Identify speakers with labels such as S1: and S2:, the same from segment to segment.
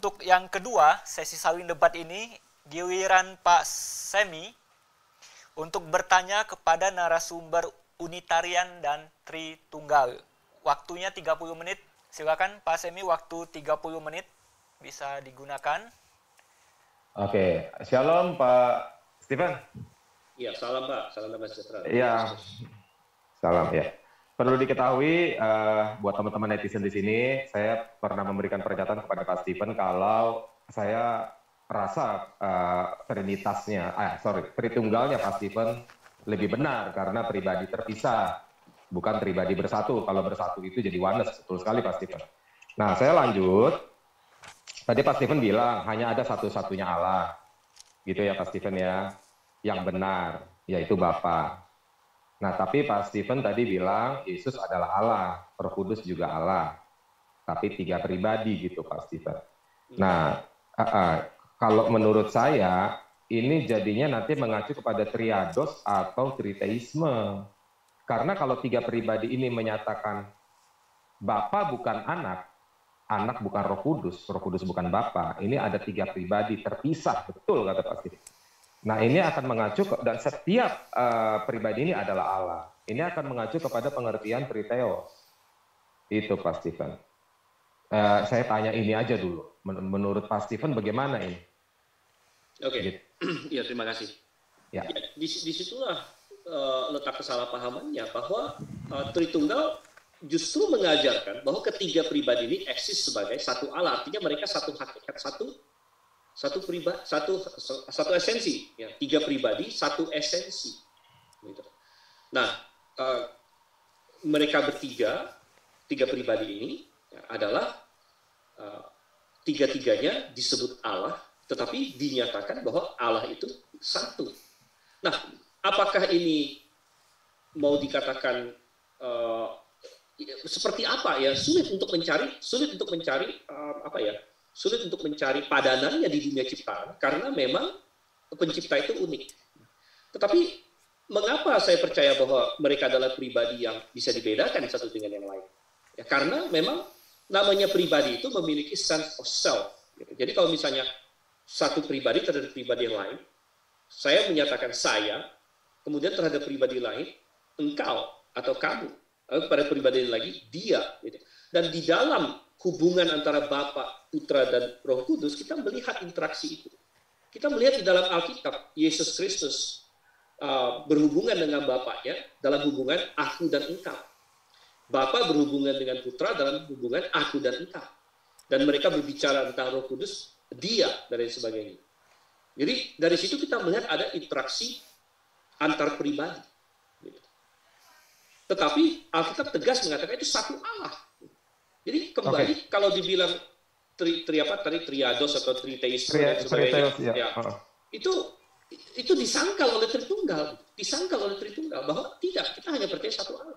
S1: untuk yang kedua, sesi saling debat ini, giliran Pak Semi untuk bertanya kepada narasumber Unitarian dan Tritunggal. Waktunya 30 menit. Silakan Pak Semi, waktu 30 menit bisa digunakan.
S2: Oke, Shalom Pak Stephen.
S3: Iya, salam Pak, salam damai sejahtera.
S2: Iya, salam ya. Perlu diketahui buat teman-teman netizen di sini, saya pernah memberikan pernyataan kepada Pak Stephen kalau saya rasa Tritunggalnya Pak Stephen lebih benar karena pribadi terpisah, bukan pribadi bersatu. Kalau bersatu itu jadi oneness, betul sekali Pak Stephen. Nah, saya lanjut. Tadi Pak Stephen bilang hanya ada satu-satunya Allah, gitu ya Pak Stephen ya, yang benar, yaitu Bapa. Nah, tapi Pak Stephen tadi bilang Yesus adalah Allah, Roh Kudus juga Allah, tapi 3 pribadi gitu Pak Stephen. Nah, kalau menurut saya ini jadinya nanti mengacu kepada triados atau triteisme. Karena kalau 3 pribadi ini menyatakan Bapa bukan anak bukan Roh Kudus bukan Bapa, ini ada 3 pribadi terpisah, betul kata Pak Stephen. Nah, ini akan mengacu dan setiap pribadi ini adalah Allah. Ini akan mengacu kepada pengertian Triteos. Itu Pak Stephen. Saya tanya ini aja dulu. Menurut Pak Stephen bagaimana ini?
S3: Oke,
S2: Gitu.
S3: ya terima kasih.
S2: Ya.
S3: Disitulah letak kesalahpahamannya bahwa Tritunggal justru mengajarkan bahwa ketiga pribadi ini eksis sebagai satu Allah. Artinya mereka satu hakikat, satu esensi, ya. 3 pribadi, satu esensi. Gitu. Nah, mereka bertiga, 3 pribadi ini ya, adalah tiga-tiganya disebut Allah, tetapi dinyatakan bahwa Allah itu satu. Nah, apakah ini mau dikatakan seperti apa ya? Sulit untuk mencari padanannya di dunia ciptaan karena memang pencipta itu unik. Tetapi mengapa saya percaya bahwa mereka adalah pribadi yang bisa dibedakan satu dengan yang lain? Ya, karena memang namanya pribadi itu memiliki sense of self. Gitu. Jadi kalau misalnya satu pribadi terhadap pribadi yang lain, saya menyatakan saya, kemudian terhadap pribadi lain, engkau atau kamu, pada pribadi lain lagi, dia. Gitu. Dan di dalam hubungan antara Bapa, Putra, dan Roh Kudus, kita melihat interaksi itu. Kita melihat di dalam Alkitab, Yesus Kristus berhubungan dengan Bapaknya dalam hubungan aku dan engkau. Bapa berhubungan dengan Putra dalam hubungan aku dan engkau. Dan mereka berbicara tentang Roh Kudus, dia, dan lain sebagainya. Jadi dari situ kita melihat ada interaksi antar pribadi. Tetapi Alkitab tegas mengatakan itu satu Allah. Jadi kembali kalau dibilang triados atau triteisme dan sebagainya, ya. Itu disangkal oleh Tritunggal, bahwa tidak, kita hanya percaya satu Allah.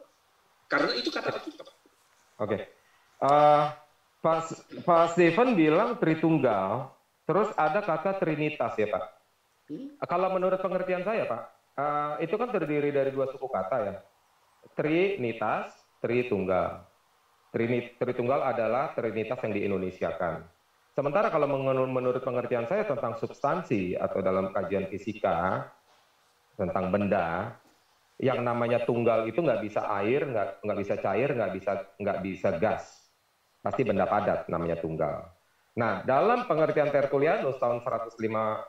S3: Karena itu kata Alkitab.
S2: Oke. Pak Stephen bilang Tritunggal, terus ada kata Trinitas ya Pak. Kalau menurut pengertian saya Pak, itu kan terdiri dari 2 suku kata ya. Trinitas, Tritunggal. Tritunggal adalah Trinitas yang diindonesiakan. Sementara kalau menurut pengertian saya tentang substansi atau dalam kajian fisika tentang benda, yang namanya tunggal itu nggak bisa air, nggak bisa cair, nggak bisa gas. Pasti benda padat namanya tunggal. Nah, dalam pengertian Tertullianus tahun 180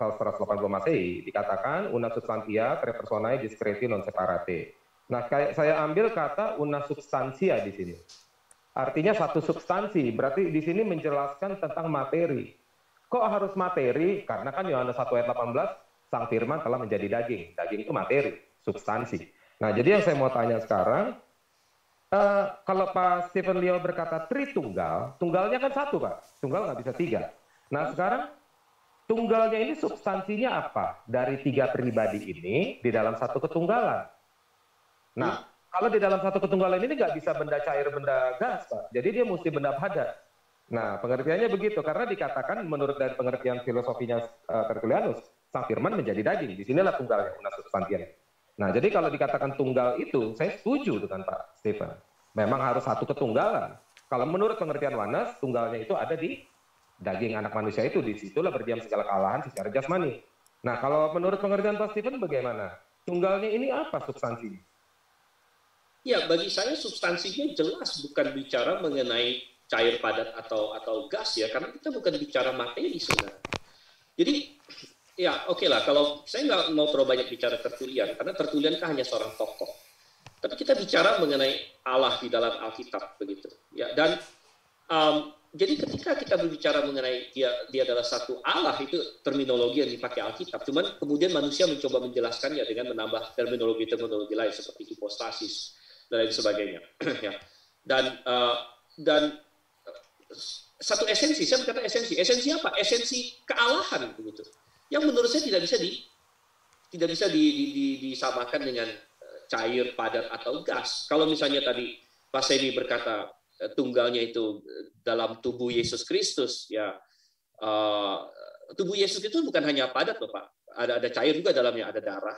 S2: Masehi dikatakan una substantia tre personae discreti non separate. Nah, saya ambil kata una substantia di sini. Artinya satu substansi, berarti di sini menjelaskan tentang materi. Kok harus materi? Karena kan Yohanes 1 ayat 18, Sang Firman telah menjadi daging. Daging itu materi, substansi. Nah, jadi yang saya mau tanya sekarang, kalau Pak Stephen Leo berkata Tritunggal, tunggalnya kan satu Pak, tunggal nggak bisa 3. Nah sekarang tunggalnya ini substansinya apa? Dari 3 pribadi ini di dalam satu ketunggalan. Nah, kalau di dalam satu ketunggalan ini nggak bisa benda cair, benda gas, Pak. Jadi dia mesti benda padat. Nah, pengertiannya begitu. Karena dikatakan menurut dari pengertian filosofinya Tertullianus, Sang Firman menjadi daging. Di sinilah tunggalnya, una substantia. Nah, jadi kalau dikatakan tunggal itu, saya setuju dengan Pak Stephen. Memang harus satu ketunggalan. Kalau menurut pengertian Oneness, tunggalnya itu ada di daging anak manusia itu, disitulah berdiam segala kealahan secara jasmani. Nah, kalau menurut pengertian Pak Stephen bagaimana? Tunggalnya ini apa substansinya?
S3: Ya, bagi saya substansinya jelas bukan bicara mengenai cair padat atau gas ya, karena kita bukan bicara materi sebenarnya. Jadi, ya oke lah, kalau saya nggak mau terlalu banyak bicara Tertullian, karena Tertullian kan hanya seorang tokoh. Tapi kita bicara mengenai Allah di dalam Alkitab begitu. Ya, dan jadi ketika kita berbicara mengenai dia adalah satu Allah, itu terminologi yang dipakai Alkitab. Cuman kemudian manusia mencoba menjelaskannya dengan menambah terminologi lain seperti hipostasis dan lain sebagainya. Ya. Dan satu esensi, saya berkata esensi apa? Esensi kealahan begitu. Yang menurut saya tidak bisa disamakan dengan cair, padat atau gas. Kalau misalnya tadi Pak Semi berkata tunggalnya itu dalam tubuh Yesus Kristus, ya tubuh Yesus itu bukan hanya padat loh Pak, ada cair juga dalamnya, ada darah,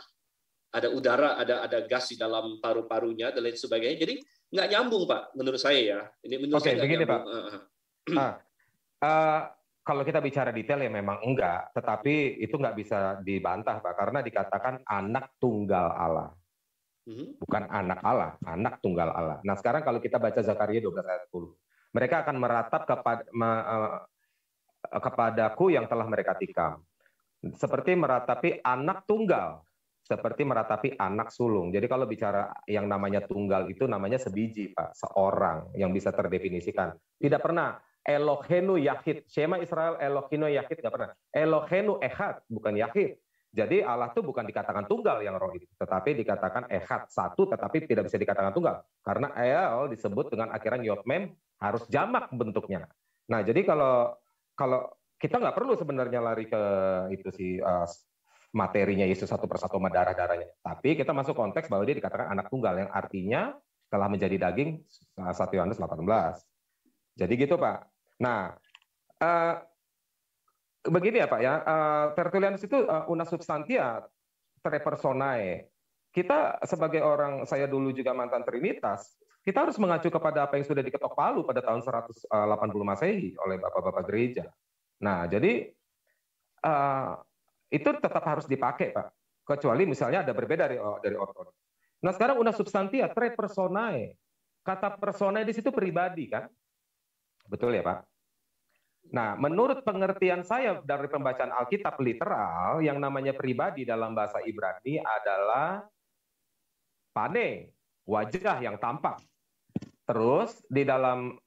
S3: ada udara, ada gas di dalam paru-parunya dan lain sebagainya. Jadi nggak nyambung Pak, menurut saya ya. Ini menurut saya
S2: begini
S3: nyambung.
S2: Pak. Kalau kita bicara detail ya memang enggak, tetapi itu nggak bisa dibantah Pak, karena dikatakan anak tunggal Allah. Bukan anak Allah, anak tunggal Allah. Nah sekarang kalau kita baca Zakaria 12 ayat 10, mereka akan meratap kepadaku yang telah mereka tikam, seperti meratapi anak tunggal, seperti meratapi anak sulung. Jadi kalau bicara yang namanya tunggal itu namanya sebiji Pak, seorang yang bisa terdefinisikan. Tidak pernah Elohenu Yahid, Shema Israel Elohenu Yahid, nggak pernah. Elohenu Ehad, bukan Yahid. Jadi Allah itu bukan dikatakan tunggal yang roh itu, tetapi dikatakan ehad, satu, tetapi tidak bisa dikatakan tunggal. Karena El disebut dengan akhiran yod mem, harus jamak bentuknya. Nah, jadi kalau kita nggak perlu sebenarnya lari ke itu sih materinya Yesus satu persatu sama darah-darahnya. Tapi kita masuk konteks bahwa dia dikatakan anak tunggal, yang artinya telah menjadi daging, 1 Yohanes 18. Jadi gitu Pak. Nah, begini ya Pak ya, Tertullianus itu una substantia tre personae. Kita sebagai orang, saya dulu juga mantan Trinitas, kita harus mengacu kepada apa yang sudah diketok palu pada tahun 180 Masehi oleh bapak-bapak gereja. Nah, jadi itu tetap harus dipakai Pak, kecuali misalnya ada berbeda dari ortodok. Nah sekarang una substantia tre personae, kata personae di situ pribadi kan, betul ya Pak? Nah, menurut pengertian saya dari pembacaan Alkitab literal, yang namanya pribadi dalam bahasa Ibrani adalah pane, wajah yang tampak. Terus di dalam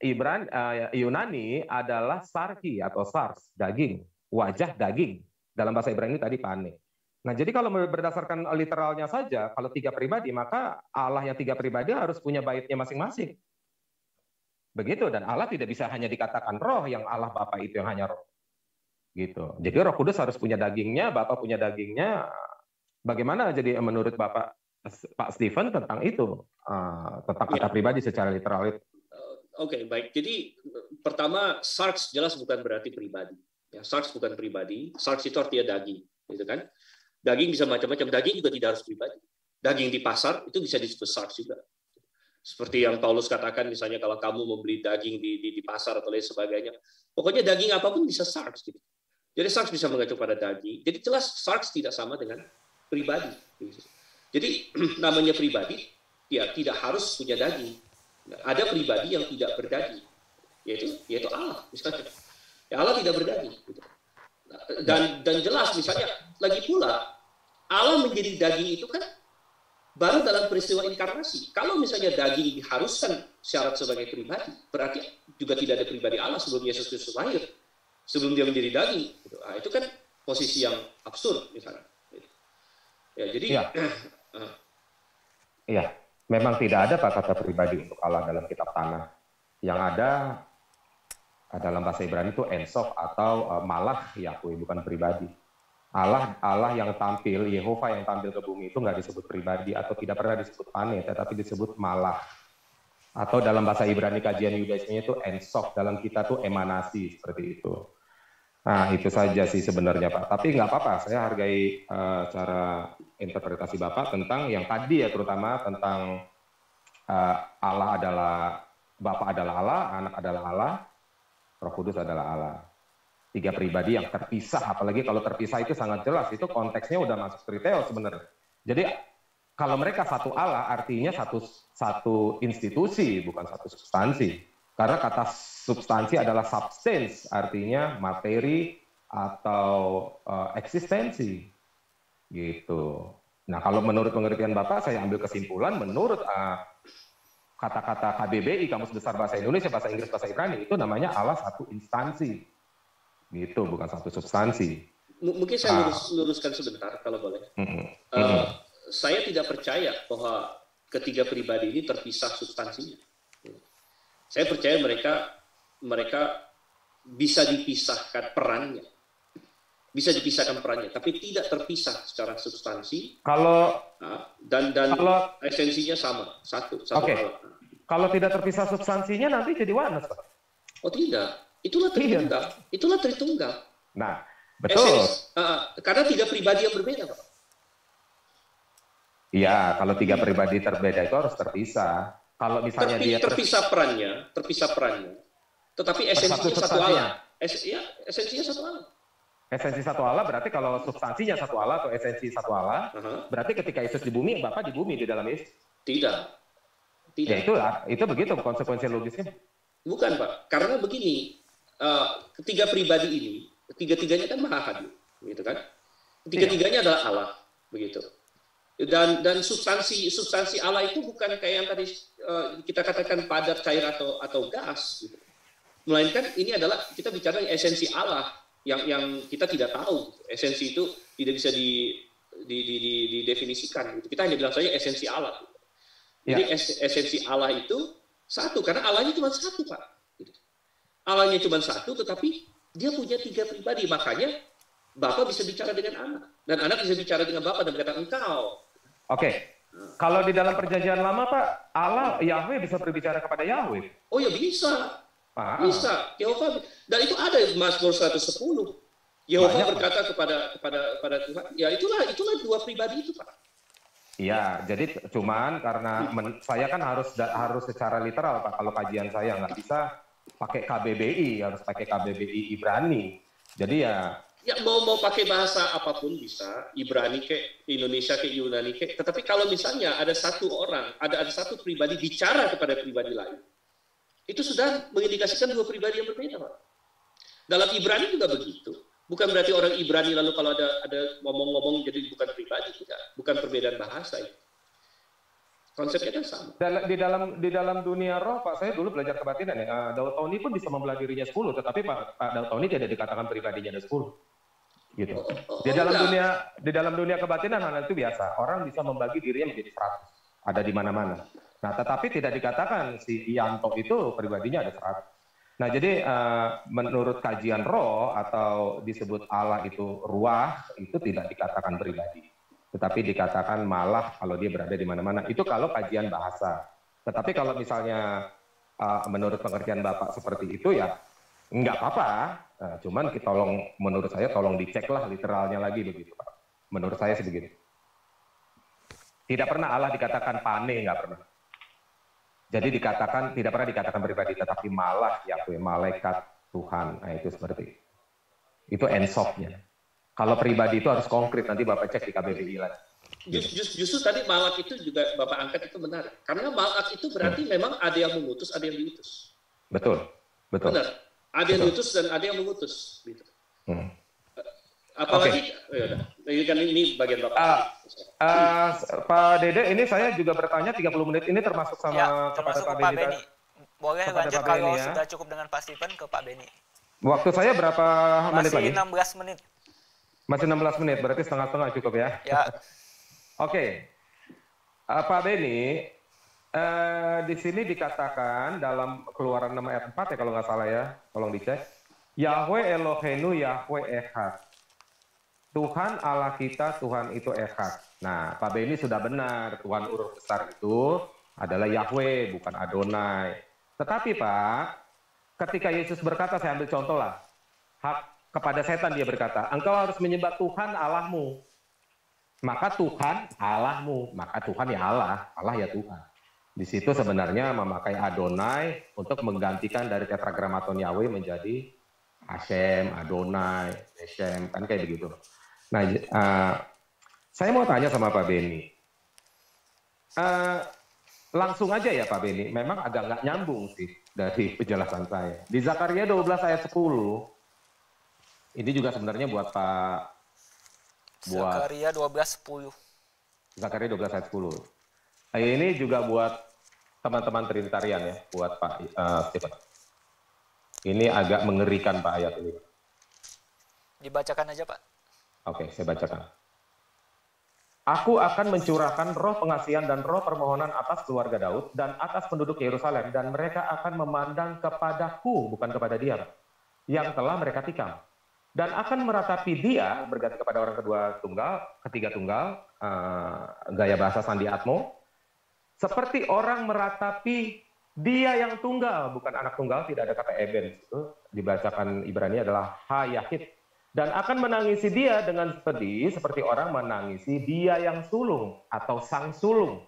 S2: Yunani adalah sarki atau sars, daging, wajah daging. Dalam bahasa Ibrani tadi pane. Nah, jadi kalau berdasarkan literalnya saja, kalau tiga pribadi, maka Allah yang tiga pribadi harus punya baitnya masing-masing. Begitu, dan Allah tidak bisa hanya dikatakan roh, yang Allah Bapa itu yang hanya roh. Gitu. Jadi Roh Kudus harus punya dagingnya, Bapa punya dagingnya. Bagaimana jadi menurut Bapak Pak Stephen tentang itu? Tentang kata pribadi secara literal itu.
S3: Oke, baik. Jadi pertama, sarx jelas bukan berarti pribadi. Ya, sarx bukan pribadi. Sarx itu artinya daging, gitu kan? Daging bisa macam-macam. Daging juga tidak harus pribadi. Daging di pasar itu bisa disebut sarx juga. Seperti yang Paulus katakan, misalnya kalau kamu membeli daging di pasar atau lain sebagainya, pokoknya daging apapun bisa sarx. Gitu. Jadi sarx bisa mengacu pada daging. Jadi jelas sarx tidak sama dengan pribadi. Jadi namanya pribadi, ya tidak harus punya daging. Ada pribadi yang tidak berdaging, yaitu Allah. Misalnya, ya Allah tidak berdaging. Gitu. Dan jelas, misalnya lagi pula Allah menjadi daging itu kan baru dalam peristiwa inkarnasi. Kalau misalnya daging diharuskan syarat sebagai pribadi, berarti juga tidak ada pribadi Allah sebelum Yesus Kristus lahir, sebelum dia menjadi daging. Nah, itu kan posisi yang absurd misalnya. Ya, jadi
S2: iya, memang tidak ada kata pribadi untuk Allah dalam kitab tanah. Yang ada dalam bahasa Ibrani itu ensof atau malah Yahweh, bukan pribadi. Allah yang tampil, Yehova yang tampil ke bumi itu nggak disebut pribadi atau tidak pernah disebut pane, tetapi disebut malah. Atau dalam bahasa Ibrani kajian Yudaismenya itu ensof, dalam kita tuh emanasi, seperti itu. Nah itu saja sih sebenarnya Pak. Tapi nggak apa-apa, saya hargai cara interpretasi Bapak tentang yang tadi ya, terutama tentang Allah adalah, Bapa adalah Allah, Anak adalah Allah, Roh Kudus adalah Allah. tiga pribadi yang terpisah, apalagi kalau terpisah itu sangat jelas, itu konteksnya udah masuk triteo sebenarnya. Jadi kalau mereka satu Allah artinya satu institusi, bukan satu substansi. Karena kata substansi adalah substance, artinya materi atau eksistensi. Gitu. Nah, kalau menurut pengertian Bapak, saya ambil kesimpulan menurut kata-kata KBBI, Kamus Besar Bahasa Indonesia, Bahasa Inggris, Bahasa Ibrani, itu namanya Allah satu instansi. Gitu, bukan satu substansi.
S3: Mungkin saya luruskan sebentar, kalau boleh. Saya tidak percaya bahwa ketiga pribadi ini terpisah substansinya. Saya percaya mereka bisa dipisahkan perannya. Bisa dipisahkan perannya, tapi tidak terpisah secara substansi. Dan esensinya sama, satu Allah.
S2: Kalau tidak terpisah substansinya nanti jadi oneness, Pak.
S3: Oh tidak, itulah Tritunggal. Itulah Tritunggal.
S2: Nah, betul.
S3: Karena tiga pribadi yang berbeda, Pak.
S2: Iya, kalau tiga pribadi berbeda itu harus terpisah. Kalau misalnya
S3: terpisah perannya, tetapi esensinya satu Allah. Esensinya satu Allah.
S2: Esensi satu Allah berarti kalau substansinya satu Allah atau esensi satu Allah, berarti ketika Yesus di bumi, Bapak di bumi di dalam Yesus?
S3: Tidak.
S2: Ya itu begitu konsekuensi logisnya.
S3: Bukan, Pak. Karena begini, ketiga pribadi ini, tiga-tiganya kan maha hadir, gitu kan? Tiga-tiganya adalah Allah, begitu. Dan substansi Allah itu bukan kayak yang tadi kita katakan padat, cair atau gas, gitu. Melainkan ini adalah kita bicara esensi Allah yang kita tidak tahu. Esensi itu tidak bisa didefinisikan. Kita hanya bilang saja esensi Allah. Jadi esensi Allah itu satu, karena Allahnya cuma satu, Pak. Allahnya cuma satu, tetapi dia punya tiga pribadi. Makanya Bapak bisa bicara dengan anak, dan anak bisa bicara dengan Bapak dan berkata engkau.
S2: Oke. Kalau di dalam perjanjian lama, Pak, Allah, Yahweh bisa berbicara kepada Yahweh.
S3: Oh ya bisa. Bisa. Yehova. Dan itu ada di Mazmur 110. Yehova berkata kepada Tuhan. Ya itulah dua pribadi itu, Pak.
S2: Iya, jadi cuman karena saya kan harus secara literal, Pak. Kalau kajian saya nggak bisa pakai KBBI, harus pakai KBBI Ibrani. Jadi ya
S3: mau pakai bahasa apapun bisa, Ibrani ke Indonesia ke Yunani ke. Tetapi kalau misalnya ada satu orang, ada satu pribadi bicara kepada pribadi lain, itu sudah mengindikasikan dua pribadi yang berbeda, Pak. Dalam Ibrani juga begitu. Bukan berarti orang Ibrani lalu kalau ada ngomong-ngomong jadi bukan pribadi, tidak. Bukan perbedaan bahasa itu. Konsepnya kan sama.
S2: Di dalam dunia roh, Pak, saya dulu belajar kebatinan ya. Daud Tony pun bisa membelah dirinya 10, tetapi Pak Daud Tony tidak dikatakan pribadinya ada 10. Gitu. Di dalam dunia kebatinan hal itu biasa. Orang bisa membagi dirinya menjadi 100. Ada di mana-mana. Nah, tetapi tidak dikatakan si Yanto itu pribadinya ada 100. Nah, jadi menurut kajian roh atau disebut Allah itu ruah, itu tidak dikatakan pribadi. Tetapi dikatakan malah kalau dia berada di mana-mana. Itu kalau kajian bahasa. Tetapi kalau misalnya menurut pengertian Bapak seperti itu ya nggak apa-apa. Cuman menurut saya tolong diceklah literalnya lagi begitu, Pak. Menurut saya sih begitu. Tidak pernah Allah dikatakan pane, nggak pernah. Jadi tidak pernah dikatakan pribadi, tetapi malah Yahweh, malaikat Tuhan. Nah, itu seperti itu. Itu ensopnya. Kalau pribadi itu harus konkret, nanti Bapak cek di KBBI lagi.
S3: Justru tadi malak itu juga Bapak angkat itu menarik. Karena malak itu berarti memang ada yang mengutus, ada yang diutus.
S2: Betul.
S3: Benar. Ada yang diutus dan ada yang mengutus. Gitu. Apalagi, ini bagian Bapak.
S2: Pak Dede, ini saya juga bertanya 30 menit ini termasuk sama kepada Pak Beni.
S1: Boleh lanjut kalau sudah cukup dengan Pak Stephen ke Pak Beni.
S2: Waktu saya berapa menit lagi?
S1: Masih 16 menit.
S2: Masih 16 menit, berarti setengah-setengah cukup ya?
S1: Ya.
S2: Oke. Pak Beni, di sini dikatakan dalam Keluaran 6 ayat 4 ya kalau nggak salah ya, tolong dicek. Yahweh Eloheinu, Yahweh Echad. Tuhan Allah kita, Tuhan itu Echad. Nah, Pak Beni sudah benar, Tuhan huruf besar itu adalah Yahweh, bukan Adonai. Tetapi Pak, ketika Yesus berkata, saya ambil contoh lah, kepada setan dia berkata, engkau harus menyembah Tuhan Allahmu. Maka Tuhan Allahmu, maka Tuhan ya Allah, Allah ya Tuhan. Di situ sebenarnya memakai Adonai untuk menggantikan dari tetragramaton Yahweh menjadi Hashem, Adonai, Hashem, kan kayak begitu. Nah, saya mau tanya sama Pak Beni. Langsung aja ya Pak Beni, memang agak nggak nyambung sih dari penjelasan saya. Di Zakaria 12 ayat 10, ini juga sebenarnya buat
S1: Zakaria 12:10.
S2: Zakaria 12 ayat 10. Ini juga buat teman-teman Trinitarian ya, buat Pak Stephen. Ini agak mengerikan Pak ayat ini.
S1: Dibacakan aja Pak.
S2: Oke, saya bacakan. Aku akan mencurahkan roh pengasihan dan roh permohonan atas keluarga Daud dan atas penduduk Yerusalem, dan mereka akan memandang kepadaku, bukan kepada dia, yang telah mereka tikam. Dan akan meratapi dia, berganti kepada orang ketiga tunggal, gaya bahasa Sandi Atmo, seperti orang meratapi dia yang tunggal, bukan anak tunggal, tidak ada kata eben. Itu dibacakan Ibrani adalah Hayahid. Dan akan menangisi dia dengan pedih, seperti orang menangisi dia yang sulung, atau sang sulung,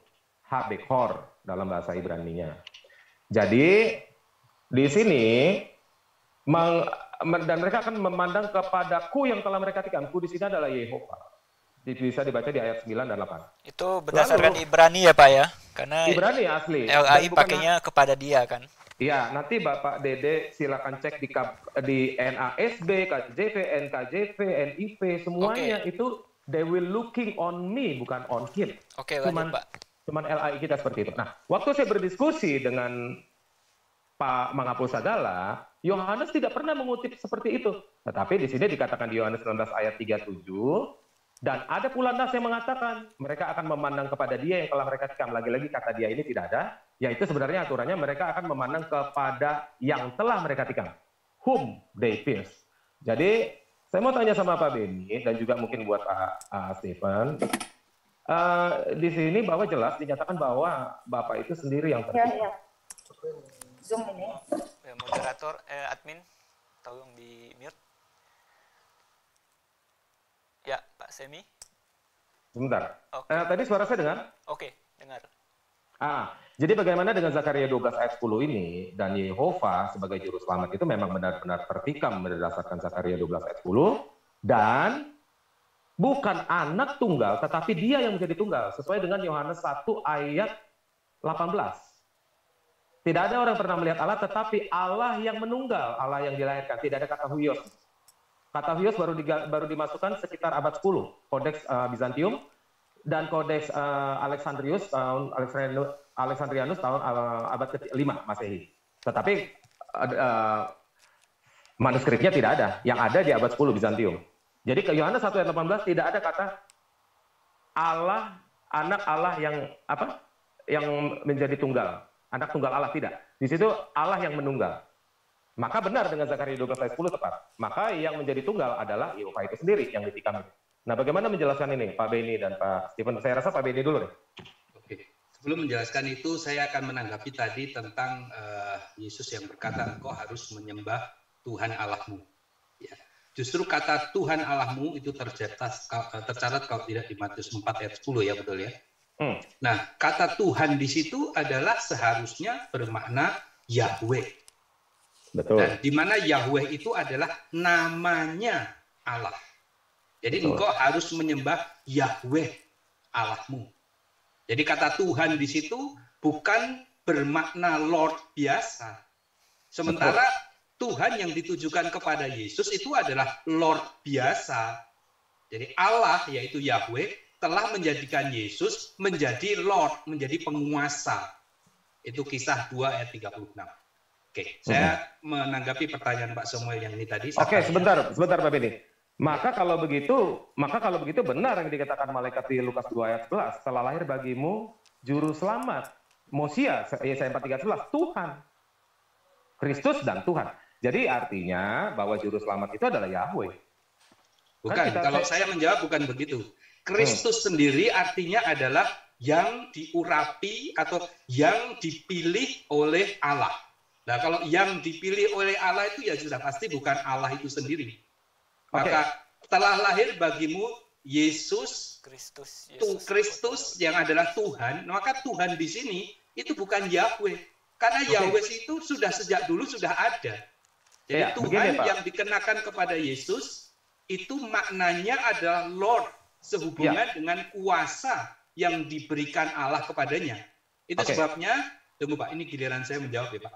S2: Habekhor, dalam bahasa Ibraninya. Jadi, di sini, dan mereka akan memandang kepadaku yang telah mereka tikam. Ku di sini adalah Yehova. Bisa dibaca di ayat 9 dan 8.
S1: Itu berdasarkan Ibrani ya Pak ya? Karena
S2: Ibrani asli.
S1: LAI pakainya kepada dia kan?
S2: Iya, nanti Bapak Dede silakan cek di NASB, KJV, NKJV, NIV, semuanya itu they will looking on me, bukan on him.
S1: Oke, lanjut Pak.
S2: Cuman LAI kita seperti itu. Nah, waktu saya berdiskusi dengan Pak Mangapul Sagala, Yohanes tidak pernah mengutip seperti itu. Tetapi di sini dikatakan di Yohanes 19 ayat 37, dan ada pula nas yang mengatakan mereka akan memandang kepada dia yang telah mereka tikam. Lagi-lagi kata dia ini tidak ada, yaitu sebenarnya aturannya mereka akan memandang kepada yang telah mereka tikam. Whom they pierce. Jadi saya mau tanya sama Pak Beni dan juga mungkin buat Pak Stephen. Di sini bahwa jelas dinyatakan bahwa Bapak itu sendiri yang tertikam.
S4: Ya. Zoom ini.
S1: Ya, moderator, admin, tolong di mute. Ya, Pak Semi.
S2: Sebentar.
S1: Oke.
S2: Tadi suara saya dengar?
S1: Oke, dengar.
S2: Jadi bagaimana dengan Zakaria 12 ayat 10 ini, dan Yehova sebagai juru selamat itu memang benar-benar tertikam berdasarkan Zakaria 12 ayat 10, dan bukan anak tunggal, tetapi dia yang menjadi tunggal, sesuai dengan Yohanes 1 ayat 18. Tidak ada orang pernah melihat Allah, tetapi Allah yang menunggal, Allah yang dilahirkan. Tidak ada kata huios. Kata huios baru dimasukkan sekitar abad 10, Kodeks Bizantium, dan Kodeks Alexandrianus tahun abad ke-5 Masehi. Tetapi manuskripnya tidak ada, yang ada di abad 10 Bizantium. Jadi ke Yohanes 1 ayat 18 tidak ada kata Allah, anak Allah yang menjadi tunggal. Anak tunggal Allah, tidak. Di situ Allah yang menunggal. Maka benar dengan Zakaria 12 ayat 10 tepat. Maka yang menjadi tunggal adalah Yehova itu sendiri yang ditikam. Nah, bagaimana menjelaskan ini, Pak Beni dan Pak Stephen? Saya rasa Pak Beni dulu deh.
S5: Oke. Sebelum menjelaskan itu, saya akan menanggapi tadi tentang Yesus yang berkata, engkau harus menyembah Tuhan Allahmu. Ya. Justru kata Tuhan Allahmu itu tercatat kalau tidak di Matius 4 ayat 10 ya, betul ya? Nah, kata Tuhan di situ adalah seharusnya bermakna Yahweh.
S2: Betul.
S5: Dan di mana Yahweh itu adalah namanya Allah. Jadi
S2: Betul.
S5: engkau harus menyembah Yahweh Allahmu. Jadi kata Tuhan di situ bukan bermakna Lord biasa. Sementara Tuhan yang ditujukan kepada Yesus itu adalah Lord biasa. Jadi Allah yaitu Yahweh telah menjadikan Yesus menjadi Lord, menjadi penguasa. Itu Kisah 2 ayat 36. Oke, saya menanggapi pertanyaan Pak Samuel yang ini tadi.
S2: Oke, sebentar Pak Beni. Maka kalau begitu benar yang dikatakan malaikat di Lukas 2 ayat 11, telah lahir bagimu juru selamat, Mosia, Yesaya 4:11, Tuhan. Kristus dan Tuhan. Jadi artinya bahwa juru selamat itu adalah Yahweh.
S5: Bukan, kalau saya menjawab bukan begitu. Kristus sendiri artinya adalah yang diurapi atau yang dipilih oleh Allah. Nah, kalau yang dipilih oleh Allah itu ya sudah pasti bukan Allah itu sendiri. Maka telah lahir bagimu Yesus Kristus yang adalah Tuhan. Maka Tuhan di sini itu bukan Yahweh. Karena Yahweh itu sudah sejak dulu sudah ada. Jadi
S2: Ya,
S5: Tuhan
S2: begini, Pak.
S5: yang dikenakan kepada Yesus itu maknanya adalah Lord sehubungan dengan kuasa yang diberikan Allah kepadanya. Itu
S2: Oke.
S5: sebabnya, tunggu Pak, ini giliran saya menjawab ya Pak.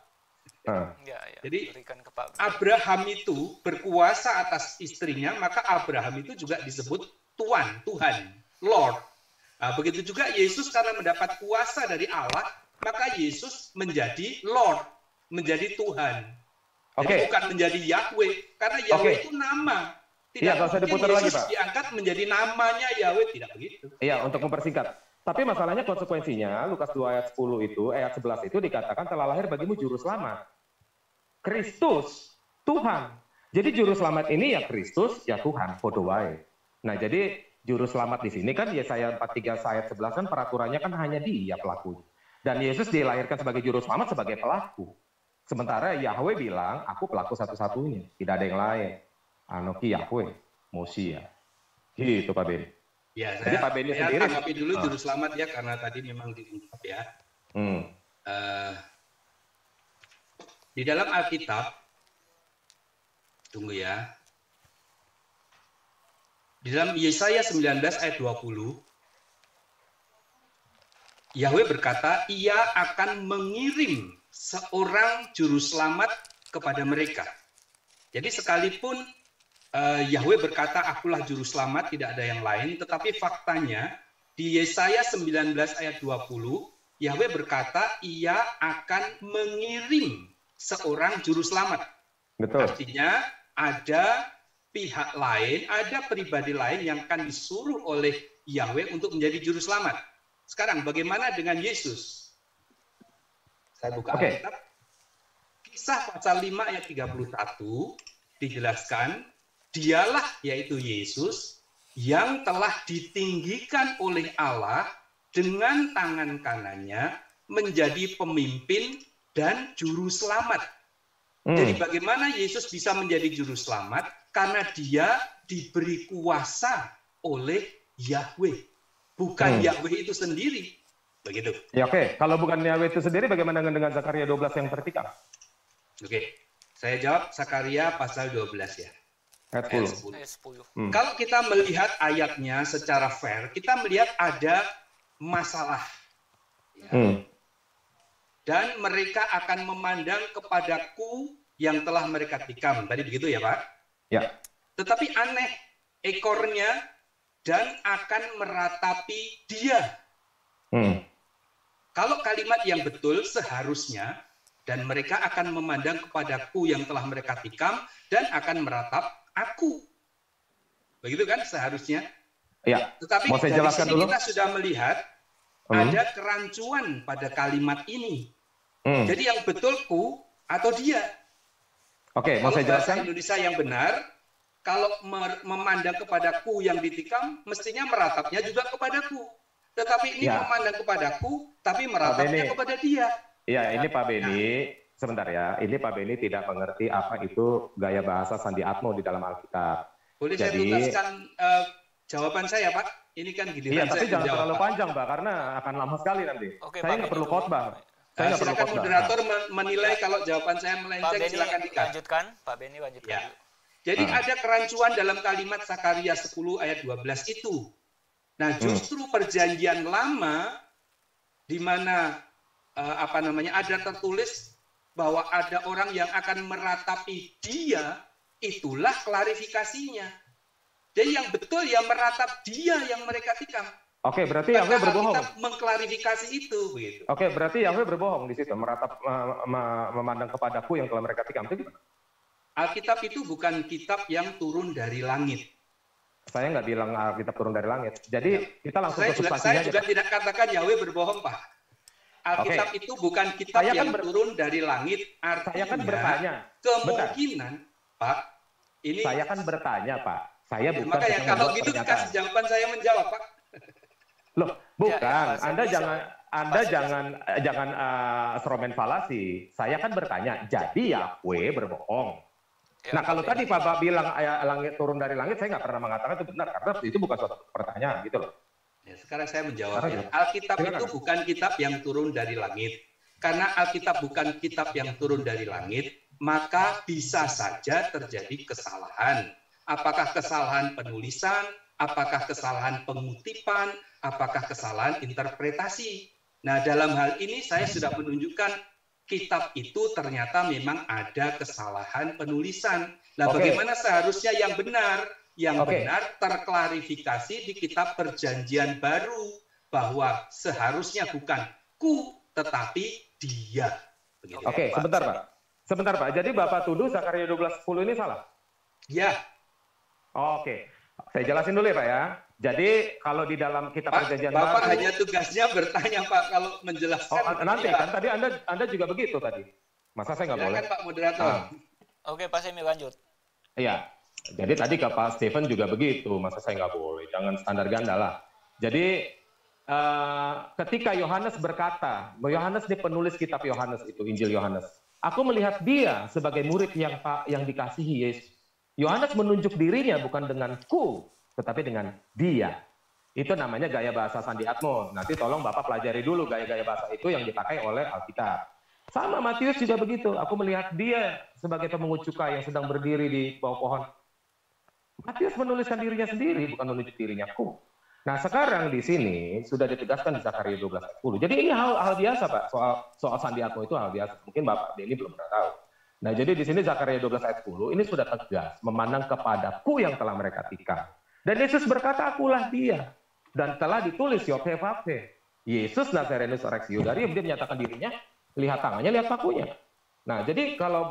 S1: Ya,
S5: Jadi
S1: berikan ke Pak.
S5: Abraham itu berkuasa atas istrinya, maka Abraham itu juga disebut Tuhan, Lord. Nah, begitu juga Yesus karena mendapat kuasa dari Allah, maka Yesus menjadi Lord, menjadi Tuhan. Jadi
S2: Oke.
S5: bukan menjadi Yahweh, karena Yahweh itu nama. Tidak
S2: Iya, nggak usah
S5: mungkin
S2: diputar lagi,
S5: Yesus
S2: Pak.
S5: diangkat menjadi namanya Yahweh, tidak begitu.
S2: Iya, untuk mempersingkat. Tapi masalahnya konsekuensinya, Lukas 2 ayat 10 itu, ayat 11 itu dikatakan telah lahir bagimu juru selamat. Kristus, Tuhan. Jadi juru selamat ini ya Kristus, ya Tuhan, podo wae. Nah, jadi juru selamat di sini kan Yesaya 43 ayat 11 kan peraturannya kan hanya dia pelakunya. Dan Yesus dilahirkan sebagai juru selamat sebagai pelaku. Sementara Yahweh bilang, aku pelaku satu-satunya, tidak ada yang lain. Anoki Yahweh, Mosia. Gitu Pak Ben.
S5: Ya,
S2: Jadi Pak Benny sendiri
S5: tanggapi dulu juru selamat ya, karena tadi memang diungkap ya. Di dalam Alkitab, tunggu ya. Di dalam Yesaya 19 ayat 20, Yahweh berkata, ia akan mengirim seorang juru selamat kepada mereka. Jadi sekalipun Yahweh berkata, akulah juru selamat, tidak ada yang lain. Tetapi faktanya, di Yesaya 19 ayat 20, Yahweh berkata, ia akan mengirim seorang juru selamat.
S2: Betul.
S5: Artinya, ada pihak lain, ada pribadi lain yang akan disuruh oleh Yahweh untuk menjadi juru selamat. Sekarang, bagaimana dengan Yesus? Saya buka Alkitab. Kisah pasal 5 ayat 31 dijelaskan, dialah yaitu Yesus yang telah ditinggikan oleh Allah dengan tangan kanannya menjadi pemimpin dan juru selamat. Jadi bagaimana Yesus bisa menjadi juru selamat? Karena dia diberi kuasa oleh Yahweh. Bukan Yahweh itu sendiri. Begitu.
S2: Ya oke, kalau bukan Yahweh itu sendiri bagaimana dengan Zakaria 12 yang tertikam?
S5: Oke, saya jawab Zakaria pasal 12 ya.
S2: Ayat 10.
S1: Ayat 10.
S5: Kalau kita melihat ayatnya secara fair, kita melihat ada masalah. Ya. Dan mereka akan memandang kepadaku yang telah mereka tikam. Tadi begitu ya Pak?
S2: Ya.
S5: Tetapi aneh, ekornya dan akan meratapi dia. Kalau kalimat yang betul seharusnya, dan mereka akan memandang kepadaku yang telah mereka tikam dan akan meratap aku. Begitu kan seharusnya?
S2: Ya.
S5: Tetapi
S2: Mau saya
S5: dari
S2: jelaskan
S5: sini
S2: dulu?
S5: kita sudah melihat ada kerancuan pada kalimat ini. Jadi yang betul ku atau dia.
S2: Oke, mau
S5: Kalau
S2: saya
S5: bahasa
S2: jelaskan?
S5: Indonesia yang benar, kalau memandang kepadaku yang ditikam, mestinya meratapnya juga kepadaku. Tetapi ini memandang kepadaku, tapi meratapnya kepada dia.
S2: Iya, ini Pak Benny, sebentar ya. Ini Pak Benny tidak mengerti apa itu gaya bahasa Sandi Atmo di dalam Alkitab.
S5: Boleh saya tuntaskan jawaban saya, Pak? Ini kan giliran
S2: iya,
S5: saya
S2: tapi jangan
S5: menjawab,
S2: terlalu
S5: Pak.
S2: panjang, Pak, karena akan lama sekali nanti.
S1: Oke,
S2: saya
S1: Pak
S2: nggak
S1: Benny
S2: perlu
S1: dulu.
S2: khotbah. Saya nggak perlu
S5: Silakan
S2: khotbah.
S5: moderator menilai kalau jawaban saya
S1: Pak
S5: melenceng,
S1: Benny
S5: silakan dikat.
S1: lanjutkan. Pak Benny lanjutkan.
S5: Ya.
S1: dulu.
S5: Jadi ada kerancuan dalam kalimat Zakaria 10 ayat 12 itu. Nah, justru perjanjian lama di mana ada tertulis bahwa ada orang yang akan meratapi dia, itulah klarifikasinya. Jadi yang betul yang meratap dia yang mereka tikam.
S2: Oke, berarti Yahweh berbohong.
S5: Kita mengklarifikasi itu begitu.
S2: Oke, berarti Yahweh berbohong di situ, meratap memandang kepadaku yang telah mereka tikam. Itu gimana?
S5: Alkitab itu bukan kitab yang turun dari langit.
S2: Saya nggak bilang Alkitab turun dari langit. Jadi kita langsung ke
S5: Saya
S2: substansinya aja.
S5: juga tidak katakan Yahweh berbohong, Pak. Alkitab itu bukan kitab
S2: Saya kan
S5: yang turun dari langit. Artinya
S2: Saya kan bertanya.
S5: kemungkinan, Pak, ini
S2: Saya kan bertanya, Pak. Saya bukan
S5: makanya
S2: yang
S5: kalau
S2: membuat
S5: gitu
S2: pernyataan.
S5: dikasih jawaban saya menjawab, Pak.
S2: Loh, bukan.
S1: Ya,
S2: Anda
S1: bisa.
S2: jangan seromen falasi. Saya kan bertanya, jadi Yahweh berbohong.
S1: Ya,
S2: Nah, kalau
S1: Pak
S2: tadi
S1: Benny.
S2: Bapak bilang langit turun dari langit, saya nggak pernah mengatakan itu benar karena itu bukan suatu pertanyaan gitu loh.
S5: Ya, sekarang saya menjawab.
S2: Silakan.
S5: Ya. Alkitab
S2: Silakan.
S5: itu bukan kitab yang turun dari langit. Karena Alkitab bukan kitab yang turun dari langit, maka bisa saja terjadi kesalahan. Apakah kesalahan penulisan, apakah kesalahan pengutipan, apakah kesalahan interpretasi. Nah, dalam hal ini saya sudah menunjukkan kitab itu ternyata memang ada kesalahan penulisan. Nah, bagaimana seharusnya yang benar? Yang benar terklarifikasi di kitab Perjanjian Baru bahwa seharusnya bukan ku tetapi dia.
S2: Oke, sebentar Pak. Sebentar Pak. Jadi Bapak tuduh Zakaria 12:10 ini salah?
S5: Ya.
S2: Oke. Saya jelasin dulu ya Pak ya. Jadi kalau di dalam kitab Perjanjian Baru,
S5: Bapak hanya tugasnya bertanya Pak kalau menjelaskan.
S2: Nanti kan tadi Anda juga begitu tadi. Masa saya nggak boleh?
S5: Silakan Pak Moderator.
S1: Oke, Pak Semi lanjut.
S2: Iya. Jadi tadi ke Pak Stephen juga begitu. Masa saya nggak boleh? Jangan standar ganda lah. Jadi ketika Yohanes berkata, Yohanes ini penulis kitab Yohanes itu, Injil Yohanes. Aku melihat dia sebagai murid yang dikasihi Yesus. Yohanes menunjuk dirinya bukan dengan ku, tetapi dengan dia. Itu namanya gaya bahasa Sandi Atmo. Nanti tolong Bapak pelajari dulu gaya-gaya bahasa itu yang dipakai oleh Alkitab. Sama Matius juga begitu. Aku melihat dia sebagai pemungut cukai yang sedang berdiri di bawah pohon. Matius menuliskan dirinya sendiri, bukan menunjuk dirinya ku. Nah sekarang di sini sudah ditegaskan di Zakaria 12:10. Jadi ini hal biasa Pak, soal Sandi Atmo itu hal biasa. Mungkin Bapak Denny belum pernah tahu. Nah jadi di sini Zakaria 12:10 ini sudah tegas, memandang kepadaku yang telah mereka tikam. Dan Yesus berkata, akulah dia. Dan telah ditulis Yothe Vavhe. Yesus Nazarenus Rex Iudarium, dia menyatakan dirinya, lihat tangannya, lihat pakunya. Nah, jadi kalau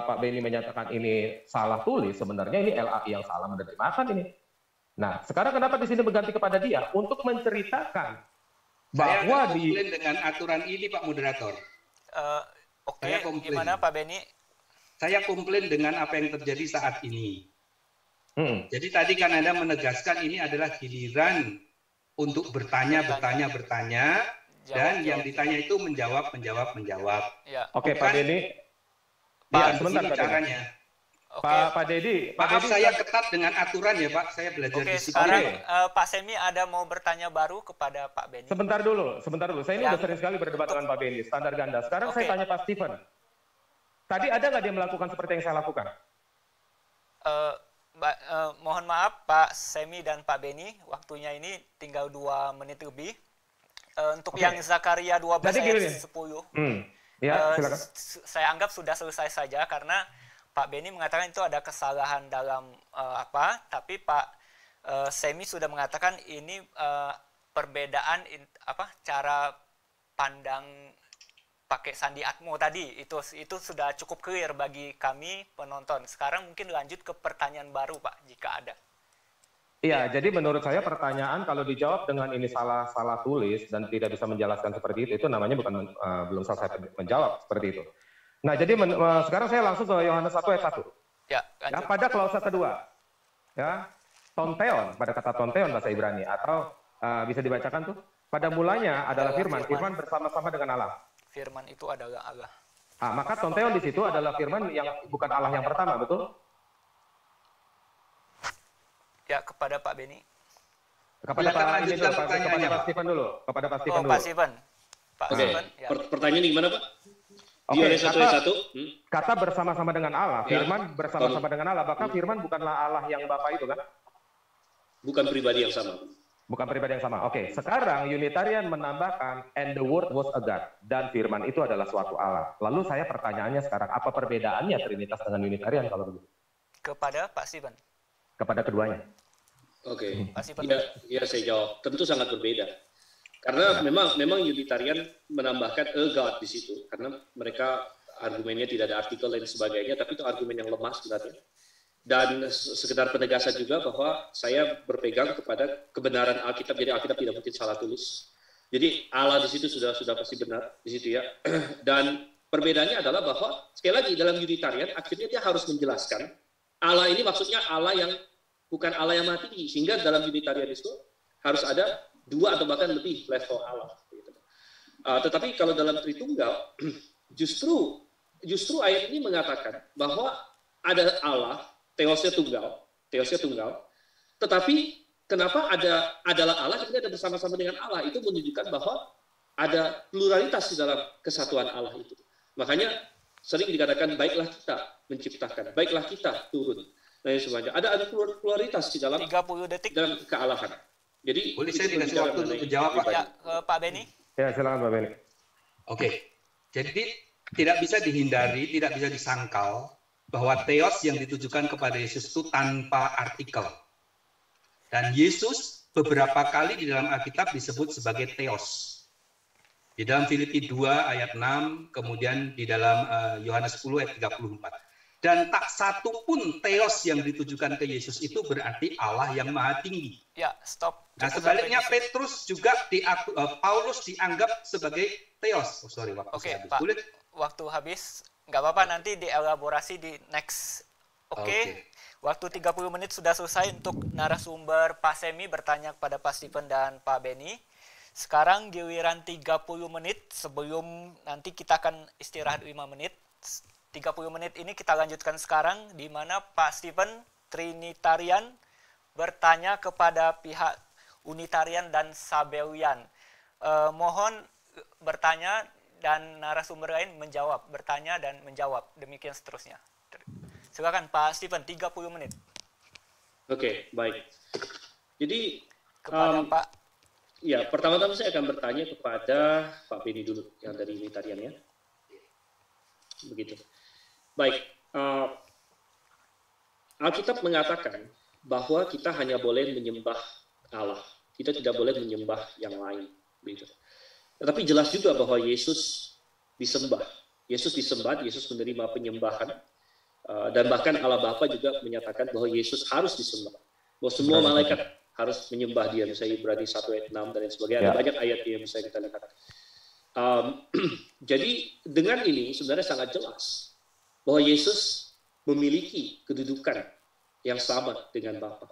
S2: Pak Benny menyatakan ini salah tulis, sebenarnya ini LAI yang salah menerjemahkan ini. Nah, sekarang kenapa di sini berganti kepada dia? Untuk menceritakan bahwa
S5: saya komplain dengan aturan ini, Pak Moderator.
S1: Oke, gimana Pak Benny?
S5: Saya komplain dengan apa yang terjadi saat ini. Jadi tadi kan Anda menegaskan ini adalah giliran untuk bertanya. Dan yang ditanya itu menjawab.
S1: Ya.
S2: Oke, Pak Denny.
S5: Pak, sebentar caranya.
S2: Pak Dedi.
S5: Maaf, saya ketat dengan aturan ya Pak. Saya belajar di sini.
S1: Sekarang Pak Semi ada mau bertanya baru kepada Pak Benny.
S2: Sebentar dulu. Saya ini sudah sering sekali berdebat dengan Pak Benny, standar ganda. Sekarang saya tanya Pak Stephen. Tadi ada nggak dia melakukan seperti yang saya lakukan?
S1: Mohon maaf Pak Semi dan Pak Benny, waktunya ini tinggal 2 menit lebih. Untuk yang Zakaria 12 ayat 10,
S2: ya, silakan.
S1: Saya anggap sudah selesai saja karena Pak Benny mengatakan itu ada kesalahan dalam tapi Pak Semi sudah mengatakan ini perbedaan cara pandang pakai Sandi Atmo tadi itu sudah cukup clear bagi kami penonton. Sekarang mungkin lanjut ke pertanyaan baru Pak jika ada.
S2: Iya, jadi menurut saya pertanyaan kalau dijawab dengan ini salah tulis dan tidak bisa menjelaskan seperti itu namanya belum selesai menjawab seperti itu. Nah, jadi sekarang saya langsung ke Yohanes 1 ayat 1.
S1: Ya,
S2: pada klausa kedua, ya, tonteon, pada kata tonteon bahasa Ibrani, atau bisa dibacakan tuh, pada mulanya adalah firman bersama-sama dengan Allah.
S1: Firman itu adalah Allah.
S2: Maka tonteon di situ adalah firman yang bukan Allah yang pertama, betul?
S1: Ya, kepada Pak Benny.
S2: Kepada Pak Stephen dulu. Kepada Pak Stephen dulu.
S1: Pak Stephen.
S3: Ya. Pertanyaannya gimana Pak?
S2: Oke, kata bersama-sama dengan Allah, firman bersama-sama dengan Allah, bahkan firman bukanlah Allah yang Bapa itu kan?
S3: Bukan pribadi yang sama.
S2: Bukan pribadi yang sama. Oke, sekarang Unitarian menambahkan and the word was a God, dan firman itu adalah suatu Allah. Lalu saya pertanyaannya sekarang, apa perbedaannya Trinitas dengan Unitarian kalau begitu?
S1: Kepada Pak Stephen.
S2: Kepada keduanya.
S3: Oke. Ya saya jawab. Tentu sangat berbeda. Karena memang Unitarian menambahkan a God di situ karena mereka argumennya tidak ada artikel dan sebagainya, tapi itu argumen yang lemah sebenarnya. Dan sekedar penegasan juga bahwa saya berpegang kepada kebenaran Alkitab, jadi Alkitab tidak mungkin salah tulis. Jadi Allah di situ sudah pasti benar di situ ya. Dan perbedaannya adalah bahwa sekali lagi dalam Unitarian akhirnya dia harus menjelaskan Allah ini maksudnya Allah yang bukan Allah yang maha tinggi, sehingga dalam Unitarianisme harus ada 2 atau bahkan lebih level Allah. Tetapi kalau dalam Tritunggal, justru ayat ini mengatakan bahwa ada Allah, Theosnya tunggal, tetapi kenapa adalah Allah, kemudian ada bersama-sama dengan Allah, itu menunjukkan bahwa ada pluralitas di dalam kesatuan Allah itu. Makanya sering dikatakan baiklah kita menciptakan, baiklah kita turun. Nah, semuanya ada pluralitas di dalam
S1: 30 detik.
S3: dalam kealahan. Jadi
S5: Boleh saya dikasih
S3: berbicara
S5: waktu untuk
S3: mengenai
S5: menjawab, Pak?
S3: pribadi.
S1: Ya, Pak Benny.
S2: Ya, silakan Pak Benny.
S5: Oke, jadi tidak bisa dihindari, tidak bisa disangkal bahwa theos yang ditujukan kepada Yesus itu tanpa artikel. Dan Yesus beberapa kali di dalam Alkitab disebut sebagai theos. Di dalam Filipi 2 ayat 6, kemudian di dalam Yohanes 10 ayat 34. Dan tak satu pun theos yang ditujukan ke Yesus itu berarti Allah yang maha tinggi.
S1: Ya, stop.
S5: Nah, sebaliknya Petrus juga Paulus dianggap sebagai theos.
S1: Oke, Pak. Waktu habis. Nggak apa-apa, nanti dielaborasi di next. Oke. Waktu 30 menit sudah selesai untuk narasumber Pak Semi bertanya kepada Pak Stephen dan Pak Benny. Sekarang giliran 30 menit sebelum nanti kita akan istirahat 5 menit. 30 menit ini kita lanjutkan sekarang, di mana Pak Stephen, Trinitarian, bertanya kepada pihak Unitarian dan Sabellian. Mohon bertanya dan narasumber lain menjawab, bertanya dan menjawab, demikian seterusnya. Silakan Pak Stephen, 30 menit.
S3: Oke, baik. Jadi
S1: Kepada Pak.
S3: Ya, pertama-tama saya akan bertanya kepada Pak Benny dulu, yang dari Unitarian ya. Begitu. Baik, Alkitab mengatakan bahwa kita hanya boleh menyembah Allah. Kita tidak boleh menyembah yang lain. Begitu. Tetapi jelas juga bahwa Yesus disembah. Yesus disembah, Yesus menerima penyembahan. Dan bahkan Allah Bapa juga menyatakan bahwa Yesus harus disembah. Bahwa semua malaikat harus menyembah dia. Misalnya Ibrani 1 ayat 6 dan lain sebagainya. Ada banyak ayat yang bisa kita lihat. Jadi dengan ini sebenarnya sangat jelas bahwa Yesus memiliki kedudukan yang sama dengan Bapa.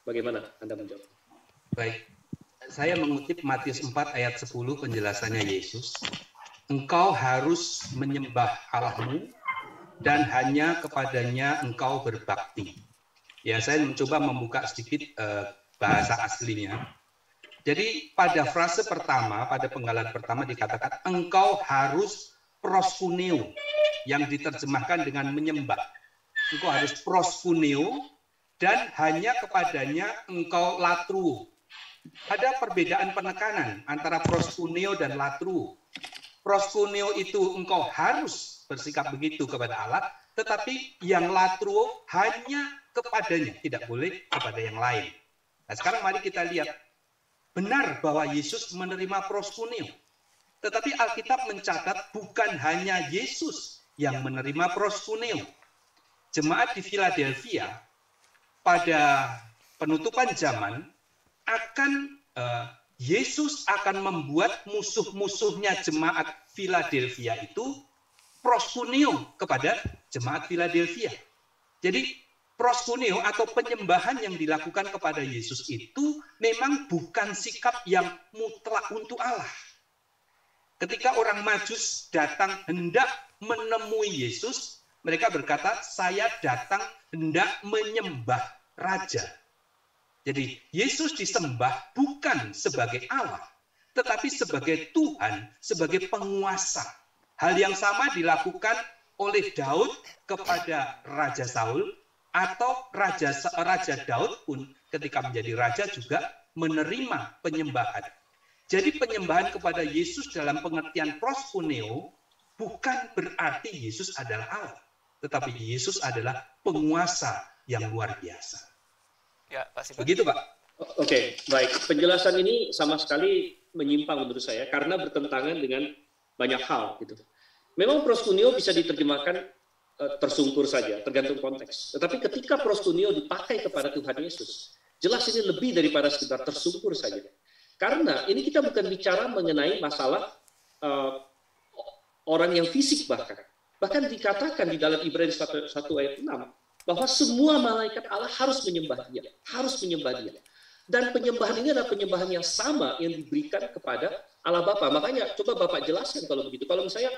S3: Bagaimana Anda menjawab?
S5: Baik, saya mengutip Matius 4 ayat 10 penjelasannya Yesus. Engkau harus menyembah Allahmu dan hanya kepadanya engkau berbakti. Ya, saya mencoba membuka sedikit bahasa aslinya. Jadi pada frase pertama, pada penggalan pertama dikatakan engkau harus proskuneo, yang diterjemahkan dengan menyembah. Engkau harus proskuneo dan hanya kepadanya engkau latruo. Ada perbedaan penekanan antara proskuneo dan latruo. Proskuneo itu engkau harus bersikap begitu kepada Allah, tetapi yang latruo hanya kepadanya, tidak boleh kepada yang lain. Nah, sekarang mari kita lihat. Benar bahwa Yesus menerima proskuneo. Tetapi Alkitab mencatat bukan hanya Yesus yang menerima proskuneo. Jemaat di Philadelphia pada penutupan zaman Yesus akan membuat musuh-musuhnya jemaat Philadelphia itu proskuneo kepada jemaat Philadelphia. Jadi proskuneo atau penyembahan yang dilakukan kepada Yesus itu memang bukan sikap yang mutlak untuk Allah. Ketika orang Majus datang hendak menemui Yesus, mereka berkata, saya datang hendak menyembah Raja. Jadi Yesus disembah bukan sebagai Allah, tetapi sebagai Tuhan, sebagai penguasa. Hal yang sama dilakukan oleh Daud kepada Raja Saul, atau Raja Daud pun ketika menjadi raja juga menerima penyembahan. Jadi penyembahan kepada Yesus dalam pengertian proskuneo bukan berarti Yesus adalah Allah, tetapi Yesus adalah penguasa yang luar biasa.
S1: Ya, Pak Stephen.
S5: Begitu, Pak.
S3: Oke, baik. Penjelasan ini sama sekali menyimpang menurut saya karena bertentangan dengan banyak hal gitu. Memang proskuneo bisa diterjemahkan tersungkur saja, tergantung konteks. Tetapi ketika proskuneo dipakai kepada Tuhan Yesus, jelas ini lebih daripada sekedar tersungkur saja. Karena ini kita bukan bicara mengenai masalah orang yang fisik bahkan. Bahkan dikatakan di dalam Ibrani 1 ayat 6, bahwa semua malaikat Allah harus menyembah dia. Harus menyembah dia. Dan penyembahan ini adalah penyembahan yang sama yang diberikan kepada Allah Bapa. Makanya coba Bapak jelaskan kalau begitu. Kalau misalnya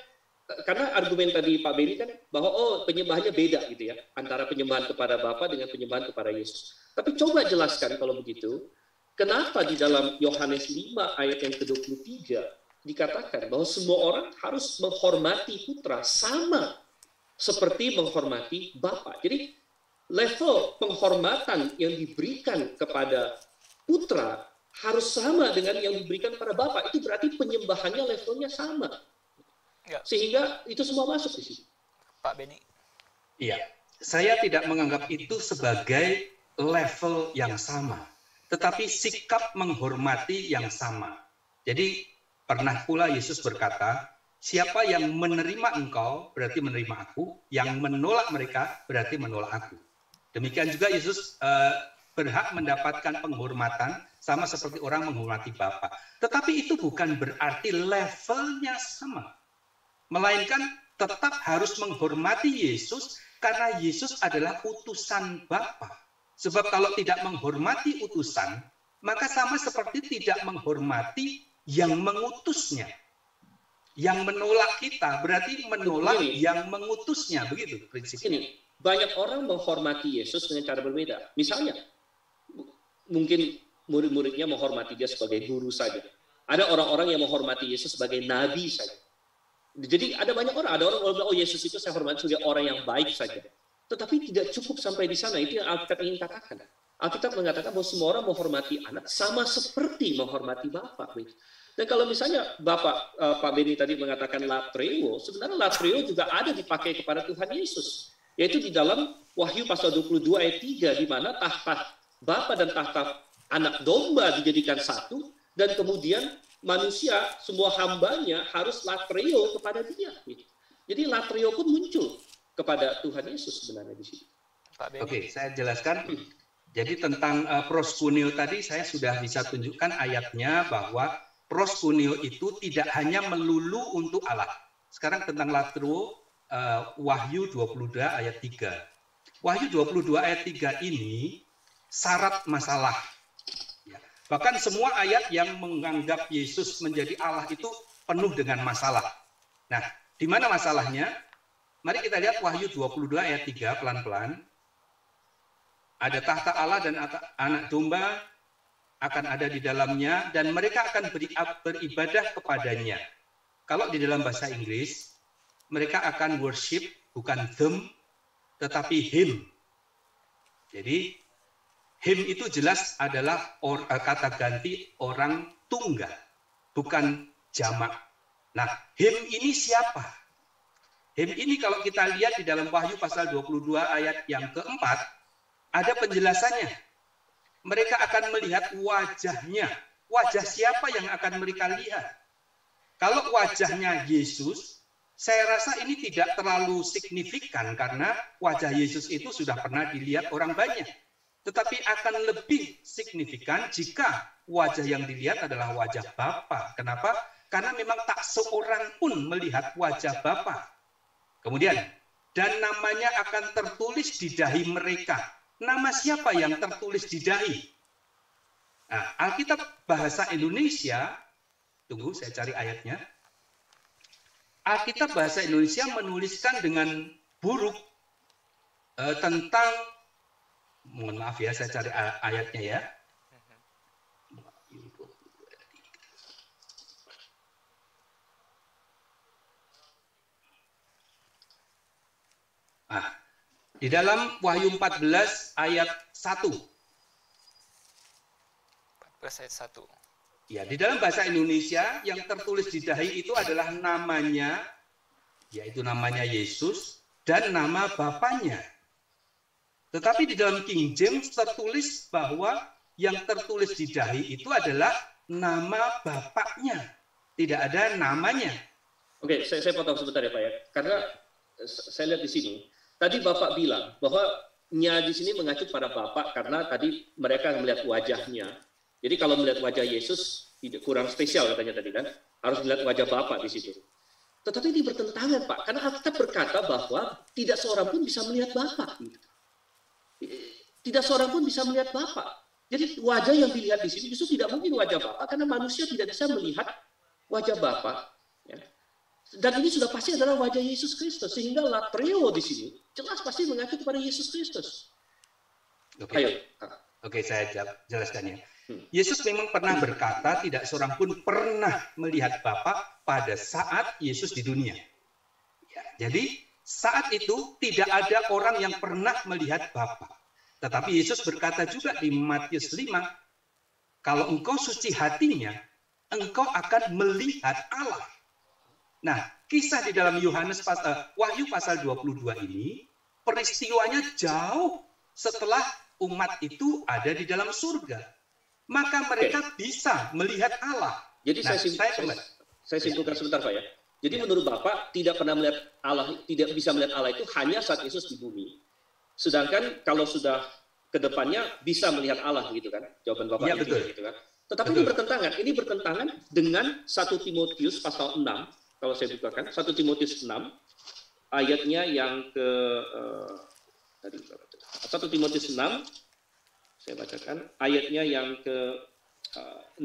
S3: karena argumen tadi Pak Benny kan bahwa penyembahannya beda gitu ya antara penyembahan kepada Bapa dengan penyembahan kepada Yesus. Tapi coba jelaskan kalau begitu, kenapa di dalam Yohanes 5 ayat yang ke-23 dikatakan bahwa semua orang harus menghormati putra sama seperti menghormati Bapa. Jadi level penghormatan yang diberikan kepada putra harus sama dengan yang diberikan pada Bapa. Itu berarti penyembahannya levelnya sama.
S1: Ya.
S3: Sehingga itu semua masuk di sini.
S1: Pak Beni.
S5: Iya, saya tidak menganggap itu sebagai level yang sama, tetapi sikap menghormati yang sama. Jadi pernah pula Yesus berkata, siapa yang menerima engkau berarti menerima aku, yang menolak mereka berarti menolak aku. Demikian juga Yesus berhak mendapatkan penghormatan sama seperti orang menghormati Bapa. Tetapi itu bukan berarti levelnya sama, melainkan tetap harus menghormati Yesus karena Yesus adalah utusan Bapa. Sebab kalau tidak menghormati utusan, maka sama seperti tidak menghormati yang mengutusnya. Yang menolak kita berarti menolak yang mengutusnya, begitu prinsipnya.
S3: Ini banyak orang menghormati Yesus dengan cara berbeda. Misalnya, mungkin murid-muridnya menghormati dia sebagai guru saja. Ada orang-orang yang menghormati Yesus sebagai nabi saja. Jadi ada banyak orang, ada orang yang bilang, oh Yesus itu saya hormati sebagai orang yang baik saja. Tetapi tidak cukup sampai di sana, itu yang Alkitab ingin katakan. Alkitab mengatakan bahwa semua orang menghormati anak sama seperti menghormati Bapa. Dan kalau misalnya Pak Beni tadi mengatakan latreo, sebenarnya latreo juga ada dipakai kepada Tuhan Yesus. Yaitu di dalam Wahyu pasal 22 ayat 3, di mana tahta Bapa dan tahta anak domba dijadikan satu, dan kemudian manusia, semua hambanya harus latreo kepada dia. Jadi latreo pun muncul kepada Tuhan Yesus sebenarnya di sini.
S5: Oke, saya jelaskan. Jadi tentang proskuneo tadi saya sudah bisa tunjukkan ayatnya bahwa proskuneo itu tidak hanya melulu untuk Allah. Sekarang tentang latreo, Wahyu 22 ayat 3. Wahyu 22 ayat 3 ini syarat masalah. Bahkan semua ayat yang menganggap Yesus menjadi Allah itu penuh dengan masalah. Nah, di mana masalahnya? Mari kita lihat Wahyu 22 ayat 3 pelan-pelan. Ada tahta Allah dan anak domba akan ada di dalamnya dan mereka akan beribadah kepadanya. Kalau di dalam bahasa Inggris, mereka akan worship bukan them, tetapi him. Jadi him itu jelas adalah kata ganti orang tunggal, bukan jamak. Nah, him ini siapa? Him ini kalau kita lihat di dalam Wahyu pasal 22 ayat yang keempat, ada penjelasannya. Mereka akan melihat wajahnya. Wajah siapa yang akan mereka lihat? Kalau wajahnya Yesus, saya rasa ini tidak terlalu signifikan karena wajah Yesus itu sudah pernah dilihat orang banyak. Tetapi akan lebih signifikan jika wajah yang dilihat adalah wajah Bapa. Kenapa? Karena memang tak seorang pun melihat wajah Bapa. Kemudian, dan namanya akan tertulis di dahi mereka. Nama siapa yang tertulis di dahi? Nah, Alkitab bahasa Indonesia, tunggu saya cari ayatnya. Alkitab bahasa Indonesia menuliskan dengan buruk tentang, mohon maaf ya, saya cari ayatnya ya. Nah, di dalam Wahyu 14 ayat 1.
S1: 14 ayat 1.
S5: Ya, di dalam bahasa Indonesia yang tertulis di dahi itu adalah namanya, yaitu namanya Yesus dan nama Bapanya. Tetapi di dalam King James tertulis bahwa yang tertulis di dahi itu adalah nama Bapaknya. Tidak ada namanya.
S3: Oke, saya potong sebentar ya Pak ya. Karena saya lihat di sini, tadi Bapak bilang bahwa nya di sini mengacu pada Bapak karena tadi mereka melihat wajahnya. Jadi kalau melihat wajah Yesus kurang spesial katanya tadi kan, harus melihat wajah Bapak di situ. Tetapi ini bertentangan Pak, karena Alkitab berkata bahwa tidak seorang pun bisa melihat Bapak. Tidak seorang pun bisa melihat Bapak. Jadi wajah yang dilihat di sini justru tidak mungkin wajah Bapak karena manusia tidak bisa melihat wajah Bapak. Ya. Dan ini sudah pasti adalah wajah Yesus Kristus sehingga latreo di sini jelas pasti mengacu kepada Yesus Kristus.
S5: Oke.
S3: Ayo.
S5: Oke, saya jelaskan ya. Yesus memang pernah berkata tidak seorang pun pernah melihat Bapa pada saat Yesus di dunia. Ya, jadi saat itu tidak ada orang yang pernah melihat Bapa. Tetapi Yesus berkata juga di Matius 5, kalau engkau suci hatinya, engkau akan melihat Allah. Nah, kisah di dalam Wahyu pasal 22 ini, peristiwanya jauh setelah umat itu ada di dalam surga. Maka mereka bisa melihat Allah.
S3: Jadi saya simpulkan sebentar Pak ya. Jadi menurut Bapak tidak pernah melihat Allah, tidak bisa melihat Allah itu hanya saat Yesus di bumi. Sedangkan kalau sudah ke depannya bisa melihat Allah gitu kan. Jawaban Bapak
S5: ya, betul.
S3: Gitu kan. Tetapi betul. Ini bertentangan dengan 1 Timotius pasal 6. Kalau saya bukakan 1 Timotius 6 ayatnya yang ke 1 Timotius 6 saya bacakan ayatnya yang ke 16.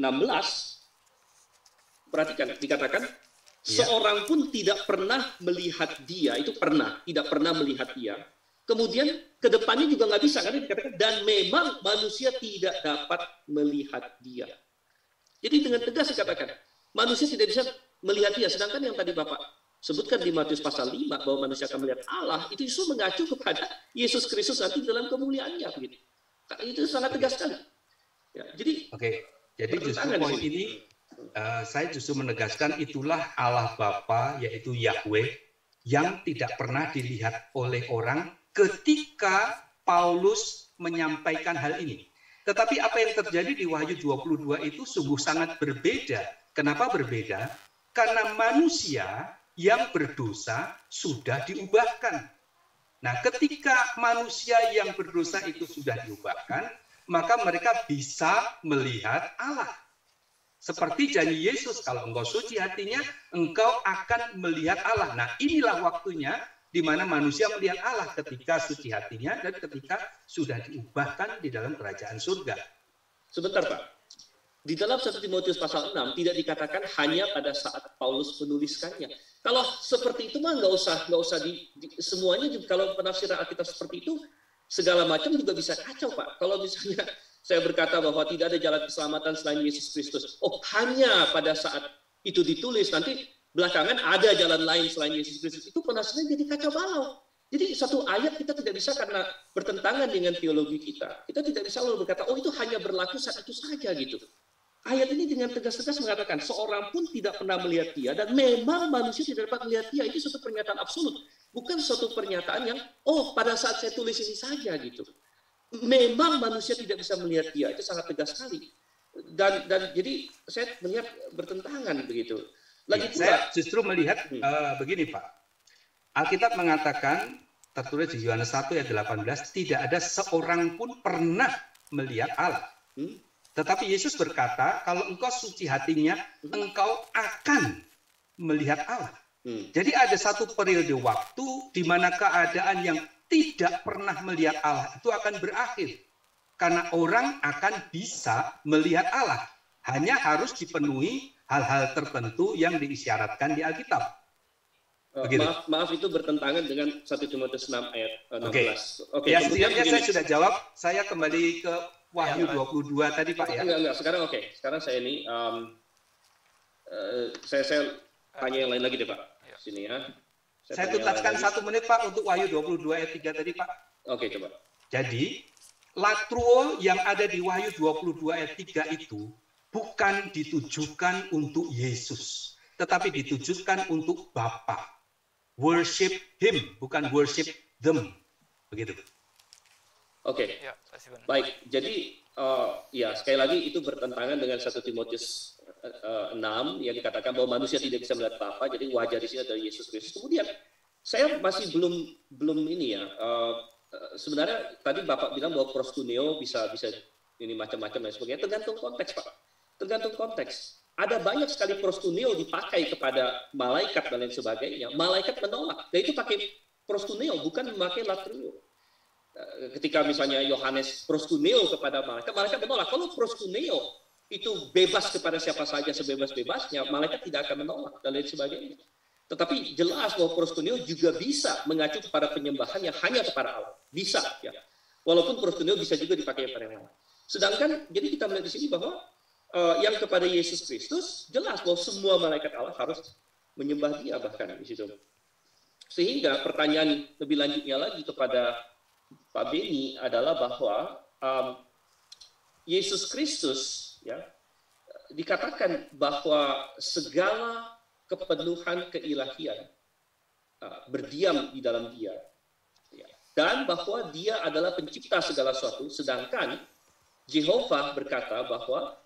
S3: Perhatikan, dikatakan seorang pun tidak pernah melihat dia, itu tidak pernah melihat dia. Kemudian ke depannya juga nggak bisa, karena dikatakan dan memang manusia tidak dapat melihat dia. Jadi dengan tegas dikatakan manusia tidak bisa melihat dia, sedangkan yang tadi Bapak sebutkan di Matius pasal 5 bahwa manusia akan melihat Allah, itu justru mengacu kepada Yesus Kristus nanti dalam kemuliaannya begitu. Itu sangat tegas sekali. Ya, jadi
S5: jadi justru poin ini saya justru menegaskan itulah Allah Bapa yaitu Yahweh yang tidak pernah dilihat oleh orang ketika Paulus menyampaikan hal ini. Tetapi apa yang terjadi di Wahyu 22 itu sungguh sangat berbeda. Kenapa berbeda? Karena manusia yang berdosa sudah diubahkan. Nah, ketika manusia yang berdosa itu sudah diubahkan, maka mereka bisa melihat Allah. Seperti janji Yesus, kalau engkau suci hatinya, engkau akan melihat Allah. Nah, inilah waktunya di mana manusia melihat Allah ketika suci hatinya dan ketika sudah diubahkan di dalam kerajaan surga.
S3: Sebentar, Pak. Di dalam 1 Timotius pasal 6 tidak dikatakan hanya pada saat Paulus menuliskannya. Kalau seperti itu mah nggak usah semuanya juga, kalau penafsiran Alkitab seperti itu segala macam juga bisa kacau Pak. Kalau misalnya saya berkata bahwa tidak ada jalan keselamatan selain Yesus Kristus. Oh, hanya pada saat itu ditulis, nanti belakangan ada jalan lain selain Yesus Kristus. Itu penafsiran jadi kacau balau. Jadi satu ayat kita tidak bisa karena bertentangan dengan teologi kita. Kita tidak bisa lalu berkata, oh itu hanya berlaku saat itu saja gitu. Ayat ini dengan tegas-tegas mengatakan seorang pun tidak pernah melihat dia dan memang manusia tidak dapat melihat dia. Itu suatu pernyataan absolut, bukan suatu pernyataan yang pada saat saya tulis ini saja gitu. Memang manusia tidak bisa melihat dia, itu sangat tegas sekali. Dan jadi saya melihat bertentangan begitu. Lagi pula,
S5: saya justru melihat begini Pak. Alkitab mengatakan tertulis di Yohanes 1 ayat 18 tidak ada seorang pun pernah melihat Allah. Tetapi Yesus berkata, kalau engkau suci hatinya, engkau akan melihat Allah. Jadi ada satu periode waktu di mana keadaan yang tidak pernah melihat Allah itu akan berakhir. Karena orang akan bisa melihat Allah. Hanya harus dipenuhi hal-hal tertentu yang diisyaratkan di Alkitab.
S3: Maaf itu bertentangan dengan 1 Timotius 6 ayat 16.
S5: Ya, setidaknya saya sudah jawab. Saya kembali ke Wahyu 22 tadi Pak ya.
S3: Enggak. Sekarang saya ini saya tanya yang lain lagi deh Pak. Sini ya.
S5: Saya tuntaskan 1 menit Pak untuk Wahyu 22 ayat 3 tadi Pak.
S3: Oke, coba.
S5: Jadi latruo yang ada di Wahyu 22 ayat 3 itu bukan ditujukan untuk Yesus, tetapi ditujukan untuk Bapa. Worship Him, bukan worship them. Begitu.
S3: Oke, baik. Jadi sekali lagi itu bertentangan dengan 1 Timotius 6 yang dikatakan bahwa manusia tidak bisa melihat Bapa, jadi wajah di sini adalah Yesus Kristus. Kemudian saya masih belum ini ya. Sebenarnya tadi Bapak bilang bahwa proskuneo bisa ini macam-macam dan sebagainya. Tergantung konteks Pak. Tergantung konteks. Ada banyak sekali proskuneo dipakai kepada malaikat dan lain sebagainya. Malaikat menolak. Dan itu pakai proskuneo, bukan memakai latrio. Ketika misalnya Yohanes proskuneo kepada malaikat menolak. Kalau proskuneo itu bebas kepada siapa saja sebebas-bebasnya, malaikat tidak akan menolak dan lain sebagainya. Tetapi jelas bahwa proskuneo juga bisa mengacu kepada penyembahan yang hanya kepada Allah. Bisa ya. Walaupun proskuneo bisa juga dipakai pada yang lain. Sedangkan jadi kita melihat di sini bahwa yang kepada Yesus Kristus jelas bahwa semua malaikat Allah harus menyembah Dia bahkan di situ. Sehingga pertanyaan lebih lanjutnya lagi kepada Pak Beni adalah bahwa Yesus Kristus ya dikatakan bahwa segala kepenuhan keilahian berdiam di dalam Dia, ya. Dan bahwa Dia adalah pencipta segala sesuatu, sedangkan Jehovah berkata bahwa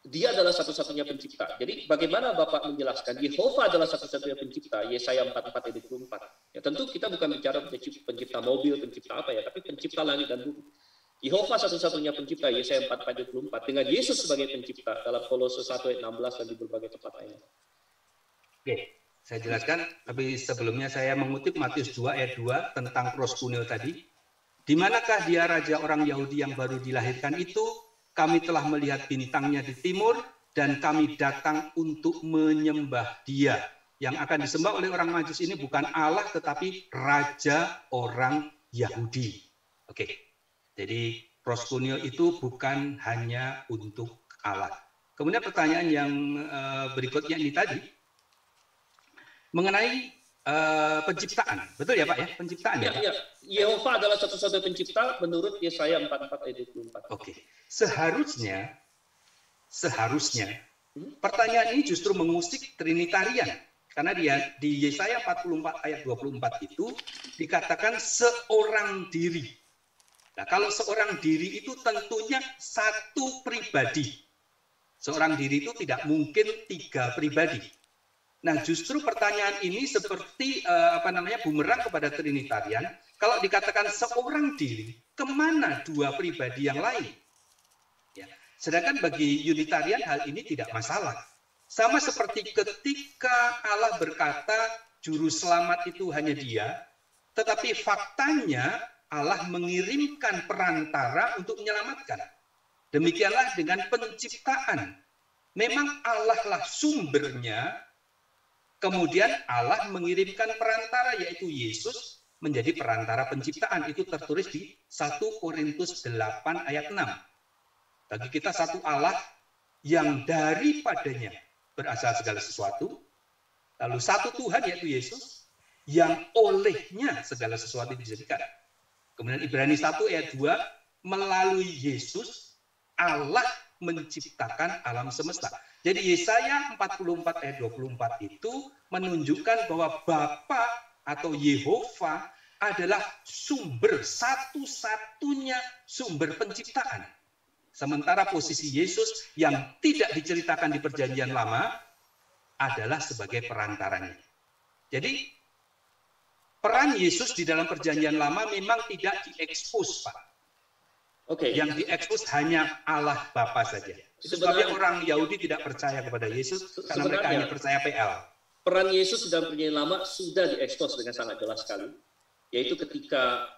S3: Dia adalah satu-satunya pencipta. Jadi bagaimana Bapak menjelaskan Yehova adalah satu-satunya pencipta? Yesaya 44 ayat 24. Ya tentu kita bukan bicara pencipta mobil, pencipta apa ya, tapi pencipta langit dan bumi. Yehova satu-satunya pencipta, Yesaya 44 ayat 24. Dengan Yesus sebagai pencipta dalam Kolose 1 ayat 16 dan di berbagai tempat lainnya.
S5: Oke, saya jelaskan. Tapi sebelumnya saya mengutip Matius 2 ayat 2 tentang proskuneo tadi. Di manakah dia raja orang Yahudi yang baru dilahirkan itu? Kami telah melihat bintangnya di timur dan kami datang untuk menyembah Dia. Yang akan disembah oleh orang Majus ini bukan Allah tetapi raja orang Yahudi. Oke. Jadi proskuneo itu bukan hanya untuk Allah. Kemudian pertanyaan yang berikutnya ini tadi mengenai penciptaan. Betul ya Pak ya? Penciptaan ya?
S3: Ya. Yehova adalah satu-satunya pencipta menurut Yesaya 44 ayat 24.
S5: Oke. Seharusnya pertanyaan ini justru mengusik Trinitarian. Karena di Yesaya 44 ayat 24 itu dikatakan seorang diri. Nah, kalau seorang diri itu tentunya satu pribadi. Seorang diri itu tidak mungkin tiga pribadi. Nah, justru pertanyaan ini seperti bumerang kepada Trinitarian. Kalau dikatakan seorang diri, kemana dua pribadi yang lain? Ya. Sedangkan bagi Unitarian hal ini tidak masalah. Sama seperti ketika Allah berkata juru selamat itu hanya Dia, tetapi faktanya Allah mengirimkan perantara untuk menyelamatkan. Demikianlah dengan penciptaan. Memang Allah lah sumbernya, kemudian Allah mengirimkan perantara yaitu Yesus menjadi perantara penciptaan. Itu tertulis di 1 Korintus 8 ayat 6. Bagi kita satu Allah yang daripadanya berasal segala sesuatu, lalu satu Tuhan yaitu Yesus yang olehnya segala sesuatu dijadikan. Kemudian Ibrani 1 ayat 2, melalui Yesus Allah menciptakan alam semesta. Jadi Yesaya 44 ayat 24 itu menunjukkan bahwa Bapa atau Yehova adalah sumber satu-satunya sumber penciptaan. Sementara posisi Yesus yang tidak diceritakan di Perjanjian Lama adalah sebagai perantaranya. Jadi peran Yesus di dalam Perjanjian Lama memang tidak diekspos, Pak.
S3: Oke.
S5: Yang diekspos hanya Allah Bapa saja. Itu sebabnya orang Yahudi tidak percaya kepada Yesus karena mereka hanya percaya PL.
S3: Peran Yesus dalam Perjanjian Lama sudah diekspos dengan sangat jelas sekali. Yaitu ketika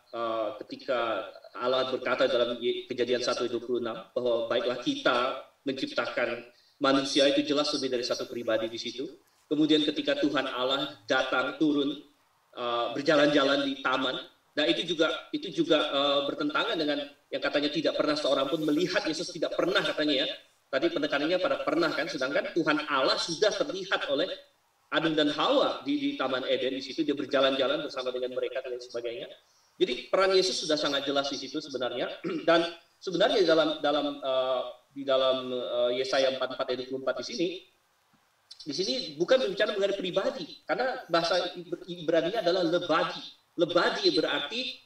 S3: Allah berkata dalam Kejadian 1:26 bahwa baiklah kita menciptakan manusia, itu jelas lebih dari satu pribadi di situ. Kemudian ketika Tuhan Allah datang turun berjalan-jalan di taman, nah itu juga bertentangan dengan yang katanya tidak pernah seorang pun melihat Yesus, tidak pernah katanya ya. Tadi penekanannya pada pernah kan, sedangkan Tuhan Allah sudah terlihat oleh Adam dan Hawa di Taman Eden. Di situ dia berjalan-jalan bersama dengan mereka dan sebagainya. Jadi peran Yesus sudah sangat jelas di situ sebenarnya. Dan sebenarnya di dalam Yesaya 44 ayat 24 di sini bukan berbicara mengenai pribadi, karena bahasa Ibrani adalah lebadi. Lebadi berarti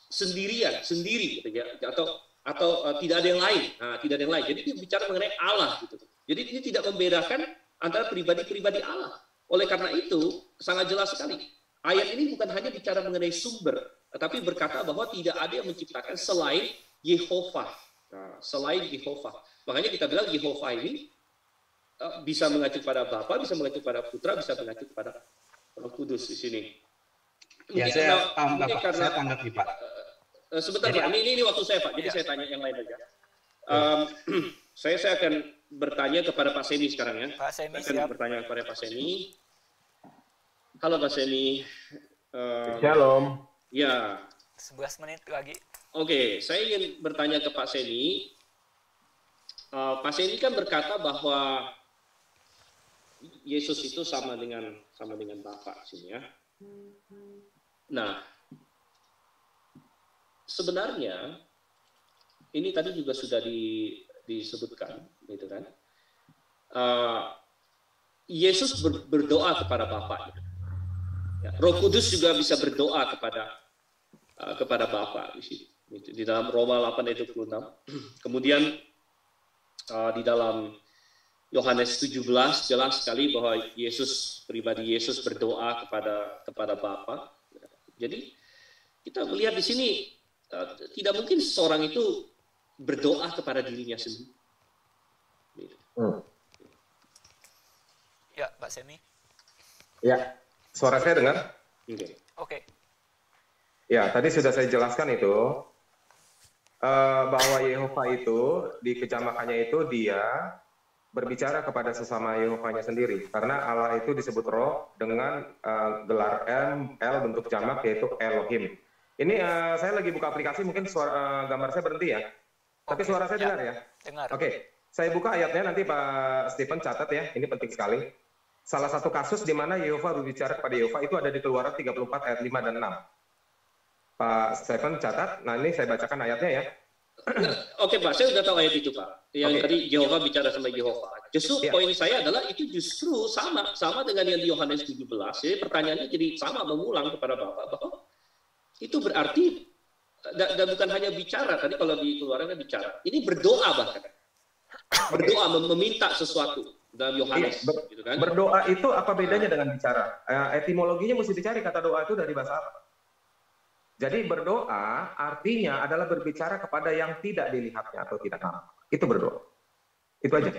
S3: sendirian, sendiri gitu ya, atau tidak ada yang lain. Nah, tidak ada yang lain. Jadi dia bicara mengenai Allah gitu. Jadi ini tidak membedakan antara pribadi-pribadi Allah. Oleh karena itu, sangat jelas sekali. Ayat ini bukan hanya bicara mengenai sumber, tetapi berkata bahwa tidak ada yang menciptakan selain Yehova. Nah, selain Yehova. Makanya kita bilang Yehova ini bisa mengacu pada Bapa, bisa mengacu pada Putra, bisa mengacu kepada Roh Kudus di sini.
S5: Ya, saya tanggapi Pak.
S3: Sebentar Pak, ini waktu saya Pak, jadi saya tanya yang lain aja. Saya akan bertanya kepada Pak Semi sekarang ya.
S1: Pak Semi,
S3: saya akan bertanya kepada Pak Semi. Halo Pak Semi.
S2: Shalom.
S3: Ya.
S1: 11 menit lagi.
S3: Oke, saya ingin bertanya ke Pak Semi. Pak Seni kan berkata bahwa Yesus itu sama dengan Bapa sini ya. Nah, sebenarnya ini tadi juga sudah disebutkan, gitu kan? Yesus berdoa kepada Bapa. Ya, Roh Kudus juga bisa berdoa kepada Bapa di sini. Di dalam Roma 8 ayat 26. Kemudian di dalam Yohanes 17 jelas sekali bahwa pribadi Yesus berdoa kepada Bapa. Jadi kita melihat di sini tidak mungkin seseorang itu berdoa kepada dirinya sendiri.
S1: Ya, Pak Semi.
S2: Ya, suara saya dengar?
S1: Oke.
S2: Ya, tadi sudah saya jelaskan itu bahwa Yehova itu di kejamakannya itu dia berbicara kepada sesama Yehovanya sendiri, karena Allah itu disebut Roh dengan gelar L bentuk jamak yaitu Elohim. Ini saya lagi buka aplikasi, mungkin gambar saya berhenti ya, tapi suara saya dengar ya?
S1: Dengar.
S2: Oke, saya buka ayatnya, nanti Pak Stephen catat ya, ini penting sekali. Salah satu kasus di mana Yehova berbicara kepada Yehova itu ada di Keluaran 34 ayat 5 dan 6. Pak Stephen catat, nah ini saya bacakan ayatnya ya.
S3: Oke Pak, saya sudah tahu ayat itu Pak. Yang tadi Yehova bicara sama Yehova. Justru poin saya adalah itu justru sama dengan yang di Yohanes 17. Jadi pertanyaannya jadi sama, mengulang kepada Bapak bahwa itu berarti dan bukan hanya bicara, tadi kalau di Keluarannya bicara. Ini berdoa bahkan. Berdoa meminta sesuatu dalam Yohanes gitu kan.
S2: Berdoa itu apa bedanya dengan bicara? Etimologinya mesti dicari, kata doa itu dari bahasa apa? Jadi berdoa artinya adalah berbicara kepada yang tidak dilihatnya atau tidak nampak. Itu berdoa. Itu aja.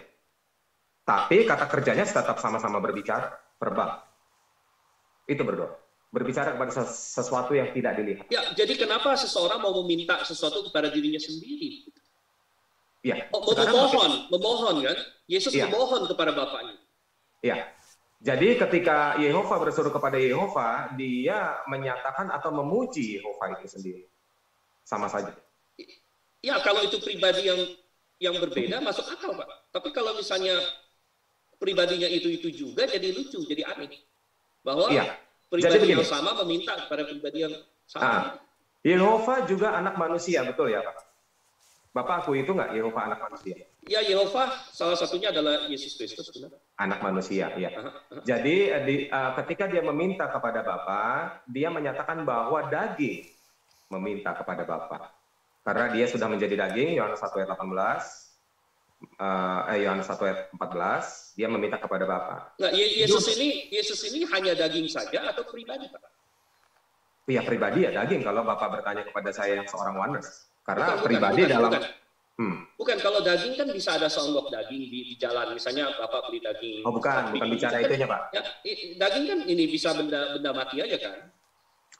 S2: Tapi kata kerjanya tetap sama-sama berbicara, verbal. Itu berdoa. Berbicara kepada sesuatu yang tidak dilihat.
S3: Ya, jadi kenapa seseorang mau meminta sesuatu kepada dirinya sendiri?
S2: Ya.
S3: Memohon kan? Yesus memohon kepada Bapaknya.
S2: Ya. Jadi ketika Yehova berseru kepada Yehova, dia menyatakan atau memuji Yehova itu sendiri. Sama saja.
S3: Ya, kalau itu pribadi yang berbeda masuk akal, Pak. Tapi kalau misalnya pribadinya itu juga jadi lucu, jadi aneh. Bahwa pribadi yang sama meminta kepada pribadi yang sama.
S2: Yehova juga anak manusia, betul ya, Pak? Bapak akui itu nggak Yehova anak manusia?
S3: Ya, Yehova salah satunya adalah Yesus Kristus, benar.
S2: Anak manusia, ya. Jadi ketika dia meminta kepada Bapa, dia menyatakan bahwa daging meminta kepada Bapa. Karena dia sudah menjadi daging, Yohanes 1 ayat 18, Yohanes 1 ayat 14, dia meminta kepada Bapa.
S3: Nah, Yesus ini hanya daging saja atau pribadi, Pak?
S2: Iya, pribadi ya daging kalau Bapak bertanya kepada saya yang seorang oneness. Karena pribadi dalam...
S3: Bukan, kalau daging kan bisa ada songgok daging di jalan, misalnya Bapak beli daging.
S2: Oh bukan bicara itunya Pak.
S3: Ya, daging kan ini bisa benda mati aja kan?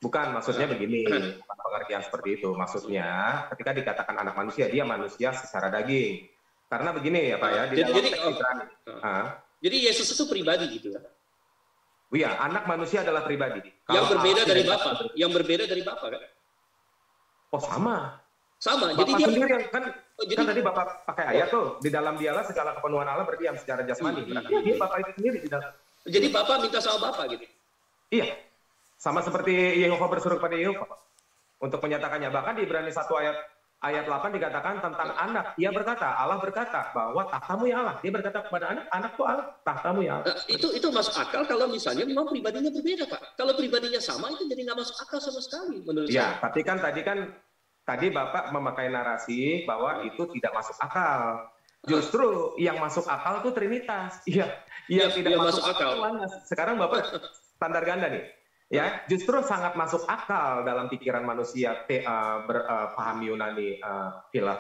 S2: Bukan, maksudnya begini, bukan pengertian seperti itu. Maksudnya ketika dikatakan anak manusia, dia manusia secara daging. Karena begini ya Pak ya, di dalam teks Ibrani.
S3: Jadi Yesus itu pribadi gitu ya?
S2: Iya, anak manusia adalah pribadi.
S3: Yang berbeda dari Bapa, yang berbeda dari Bapa kan?
S2: Oh sama.
S3: Sama.
S2: Bapak jadi dia sendiri yang kan tadi Bapak pakai ayat tuh, di dalam dialah segala kepenuhan Allah berdiam secara jasmani. Berarti dia Bapak itu sendiri di dalam.
S3: Jadi Bapak minta sama Bapak gitu.
S2: Iya. Sama seperti Yehova bersuruh kepada Yehova untuk menyatakannya. Bahkan di Ibrani 1 ayat 8 dikatakan tentang anak. Dia berkata, Allah berkata bahwa tahtamu ya Allah. Dia berkata kepada anak tuh Allah, tahtamu ya Allah.
S3: Itu masuk akal kalau misalnya memang pribadinya berbeda, Pak. Kalau pribadinya sama itu jadi nggak masuk akal sama sekali menurut saya.
S2: Iya, tapi kan tadi Bapak memakai narasi bahwa itu tidak masuk akal. Justru yang masuk akal itu Trinitas. Iya, yang tidak masuk akal. Sekarang Bapak standar ganda nih. Ya, justru sangat masuk akal dalam pikiran manusia paham Yunani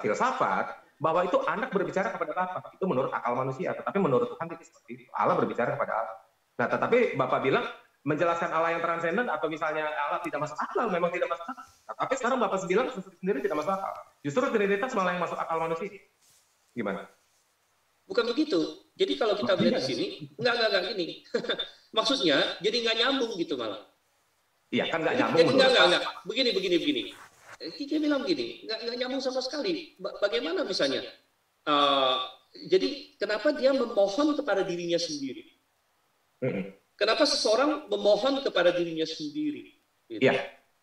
S2: filsafat bahwa itu anak berbicara kepada Bapa. Itu menurut akal manusia, tetapi menurut Tuhan itu seperti itu. Allah berbicara kepada Allah. Nah, tetapi Bapak bilang menjelaskan Allah yang transenden atau misalnya Allah tidak masuk akal, memang tidak masuk akal. Tapi sekarang Bapak bilang sendiri tidak masuk akal. Justru Trinitas malah yang masuk akal manusia. Gimana?
S3: Bukan begitu. Jadi kalau kita lihat di sini, enggak gini. Maksudnya jadi nggak nyambung gitu malah.
S2: Iya kan nggak nyambung.
S3: Enggak. Begini. Kiki bilang begini, nggak nyambung sama sekali. Bagaimana misalnya? jadi kenapa dia memohon kepada dirinya sendiri? Kenapa seseorang memohon kepada dirinya sendiri? Gitu.
S2: Iya.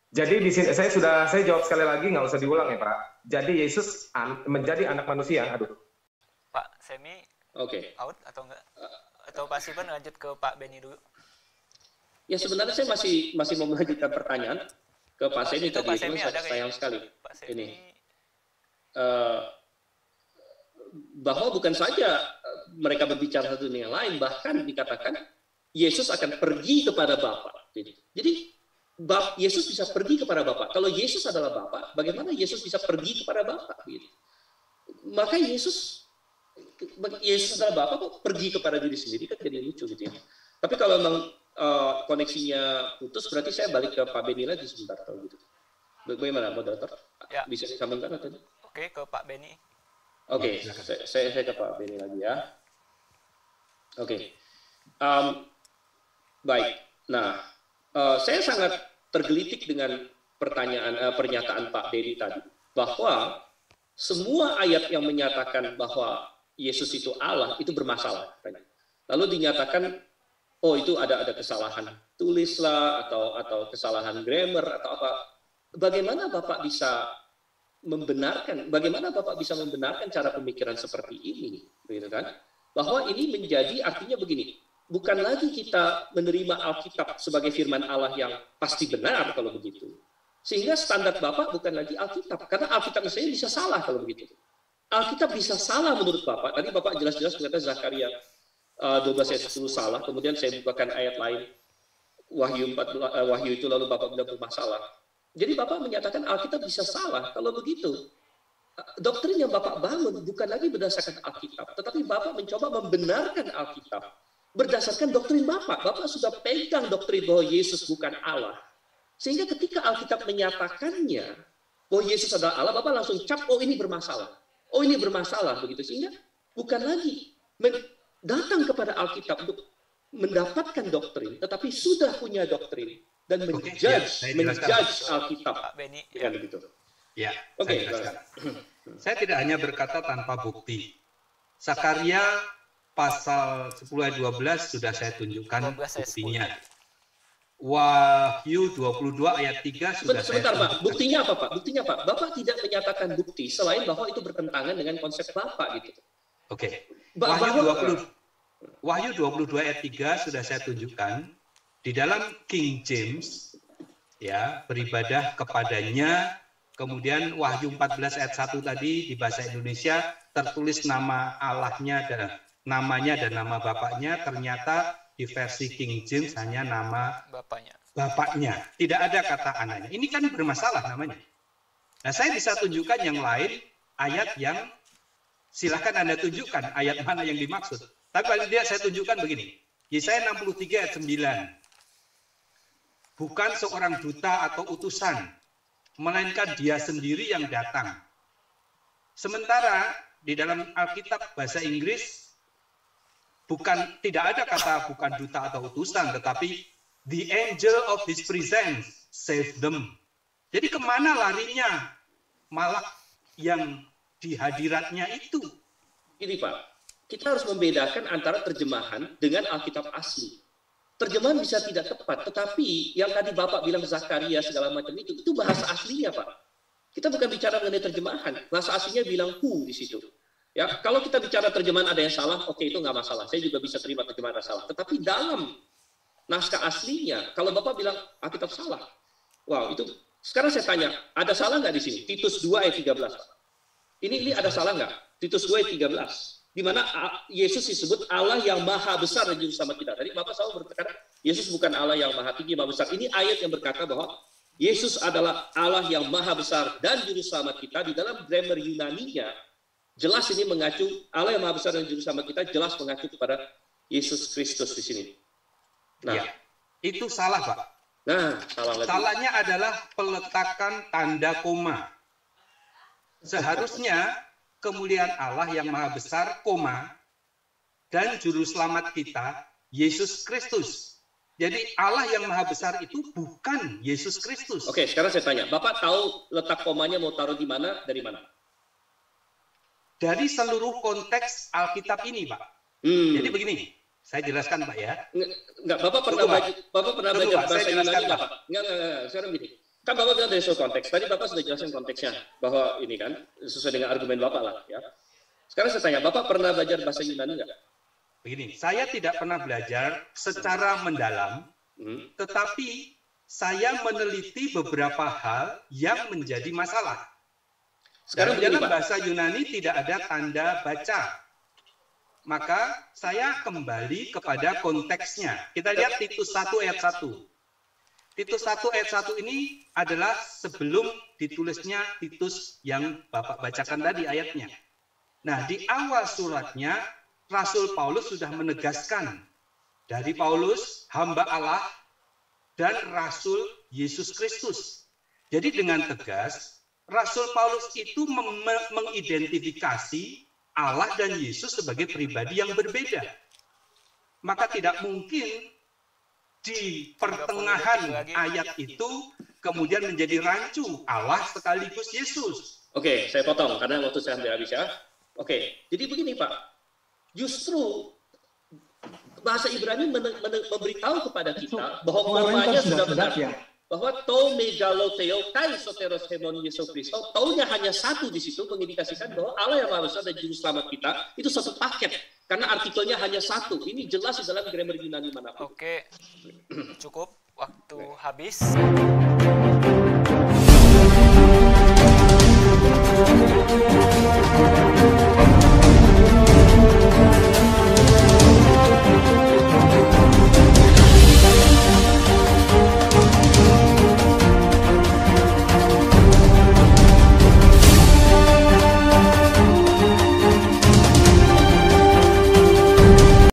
S2: Jadi di sini saya jawab sekali lagi, nggak usah diulang ya Pak. Jadi Yesus menjadi anak manusia. Aduh.
S1: Pak Semi, out atau enggak? Atau Pak Sivan lanjut ke Pak Beni dulu?
S3: Ya sebenarnya saya masih mau melanjutkan pertanyaan ke Pak Semi tadi.
S1: Pak Semi ada
S3: sayang sekali.
S1: Pak Semi.
S3: Ini bahwa bukan saja mereka berbicara satu dengan yang lain, bahkan dikatakan Yesus akan pergi kepada Bapa. Jadi Yesus bisa pergi kepada Bapa. Kalau Yesus adalah Bapa, bagaimana Yesus bisa pergi kepada Bapa? Gitu. Maka Yesus adalah Bapa kok pergi kepada diri sendiri, kan jadi lucu gitu ya. Tapi kalau memang koneksinya putus, berarti saya balik ke Pak Beni lagi sebentar kalau gitu. Bagaimana moderator? Ya. Bisa disambungkan atau tidak?
S1: Oke, ke Pak Beni.
S3: Oke, saya ke Pak Beni lagi ya. Oke. Baik. Nah, saya sangat tergelitik dengan pernyataan Pak Beni tadi, bahwa semua ayat yang menyatakan bahwa Yesus itu Allah itu bermasalah. Lalu dinyatakan, oh itu ada kesalahan tulislah atau kesalahan grammar atau apa. Bagaimana Bapak bisa membenarkan cara pemikiran seperti ini, gitu kan? Bahwa ini menjadi artinya begini, bukan lagi kita menerima Alkitab sebagai firman Allah yang pasti benar kalau begitu. Sehingga standar Bapak bukan lagi Alkitab, karena Alkitab misalnya bisa salah kalau begitu. Alkitab bisa salah menurut Bapak. Tadi Bapak jelas-jelas berkata Zakaria 12 ayat 10 salah, kemudian saya bukakan ayat lain, Wahyu itu lalu Bapak bilang bermasalah. Jadi Bapak menyatakan Alkitab bisa salah. Kalau begitu, doktrin yang Bapak bangun bukan lagi berdasarkan Alkitab, tetapi Bapak mencoba membenarkan Alkitab berdasarkan doktrin Bapak. Bapak sudah pegang doktrin bahwa Yesus bukan Allah. Sehingga ketika Alkitab menyatakannya bahwa Yesus adalah Allah, Bapak langsung cap, oh ini bermasalah. Oh ini bermasalah begitu. Sehingga bukan lagi datang kepada Alkitab untuk mendapatkan doktrin, tetapi sudah punya doktrin dan menjudge Alkitab.
S1: Pak Beni,
S5: ya begitu. Ya, saya tidak hanya berkata tanpa bukti. Zakaria pasal 10 ayat 12 sudah saya tunjukkan buktinya. Wahyu 22 ayat 3 sudah
S3: sebentar Pak, buktinya apa Pak? Buktinya Pak, Bapak tidak menyatakan bukti selain bahwa itu bertentangan dengan konsep Bapak gitu.
S5: Oke. Wahyu 22 ayat 3 sudah saya tunjukkan. Di dalam King James, ya, beribadah kepadanya. Kemudian Wahyu 14 ayat 1 tadi di bahasa Indonesia tertulis nama Allahnya dan namanya dan nama Bapaknya. Ternyata di versi King James hanya nama Bapaknya. Tidak ada kata anaknya. Ini kan bermasalah namanya. Nah, saya bisa tunjukkan yang lain, ayat yang silakan Anda tunjukkan ayat mana yang dimaksud. Tapi paling tidak saya tunjukkan begini. Yesaya 63 ayat 9. Bukan seorang duta atau utusan, melainkan dia sendiri yang datang. Sementara di dalam Alkitab bahasa Inggris tidak ada kata bukan duta atau utusan, tetapi the angel of his presence save them. Jadi kemana larinya malak yang di hadiratnya itu?
S3: Ini Pak, kita harus membedakan antara terjemahan dengan Alkitab asli. Terjemahan bisa tidak tepat, tetapi yang tadi Bapak bilang Zakaria segala macam itu bahasa aslinya Pak. Kita bukan bicara mengenai terjemahan, bahasa aslinya bilang who di situ. Ya, kalau kita bicara terjemahan ada yang salah, oke itu nggak masalah. Saya juga bisa terima terjemahan ada salah. Tetapi dalam naskah aslinya, kalau Bapak bilang Alkitab salah, wow itu. Sekarang saya tanya, ada salah nggak di sini? Titus 2 ayat 13. Ini ada salah nggak? Titus 2 ayat 13. Di mana Yesus disebut Allah yang maha besar dan juru selamat kita. Tadi Bapak selalu berkata, Yesus bukan Allah yang maha tinggi, maha besar. Ini ayat yang berkata bahwa Yesus adalah Allah yang maha besar dan juru selamat kita. Di dalam grammar Yunani-nya, jelas ini mengacu, Allah yang maha besar dan juru selamat kita, jelas mengacu kepada Yesus Kristus di sini. Nah,
S5: ya, itu salah Pak.
S3: Nah, salah lagi.
S5: Salahnya adalah peletakan tanda koma. Seharusnya kemuliaan Allah yang maha besar, koma, dan juru selamat kita, Yesus Kristus. Jadi Allah yang maha besar itu bukan Yesus Kristus.
S3: Oke, sekarang saya tanya, Bapak tahu letak komanya mau taruh di mana, dari mana?
S5: dari seluruh konteks Alkitab ini, Pak. Jadi begini, saya jelaskan, Pak ya.
S3: Enggak, Bapak pernah baca bahasa Yunani enggak, Pak? Enggak, sekarang gini. Kan Bapak bilang dari soal konteks. Tadi Bapak sudah jelaskan konteksnya, bahwa ini kan sesuai dengan argumen Bapak lah, ya. Sekarang saya tanya, Bapak pernah belajar bahasa Yunani enggak?
S5: Begini, saya tidak pernah belajar secara mendalam, tetapi saya meneliti beberapa hal yang menjadi masalah. Sekarang dalam bahasa Yunani tidak ada tanda baca. Maka saya kembali kepada konteksnya. Kita lihat Titus 1 ayat 1. Titus 1 ayat 1 ini adalah sebelum ditulisnya Titus yang Bapak bacakan tadi ayatnya. Nah, di awal suratnya, Rasul Paulus sudah menegaskan dari Paulus, hamba Allah, dan Rasul Yesus Kristus. Jadi dengan tegas, Rasul Paulus itu mengidentifikasi Allah dan Yesus sebagai pribadi yang berbeda. Maka tidak mungkin di pertengahan ayat itu kemudian menjadi rancu Allah sekaligus Yesus.
S3: Oke, saya potong karena waktu saya hampir habis ya. Oke, jadi begini Pak, justru bahasa Ibrani memberitahu kepada kita bahwa formanya sudah benar. Ya. Bahwa to megaloteo kai soteros hemon Yesus Kristus, taunya hanya satu di situ, mengindikasikan bahwa Allah yang Maha Besar dan Juru Selamat kita itu satu paket. Karena artikelnya hanya satu. Ini jelas di dalam grammar Yunani manapun.
S1: Oke, cukup. Waktu habis.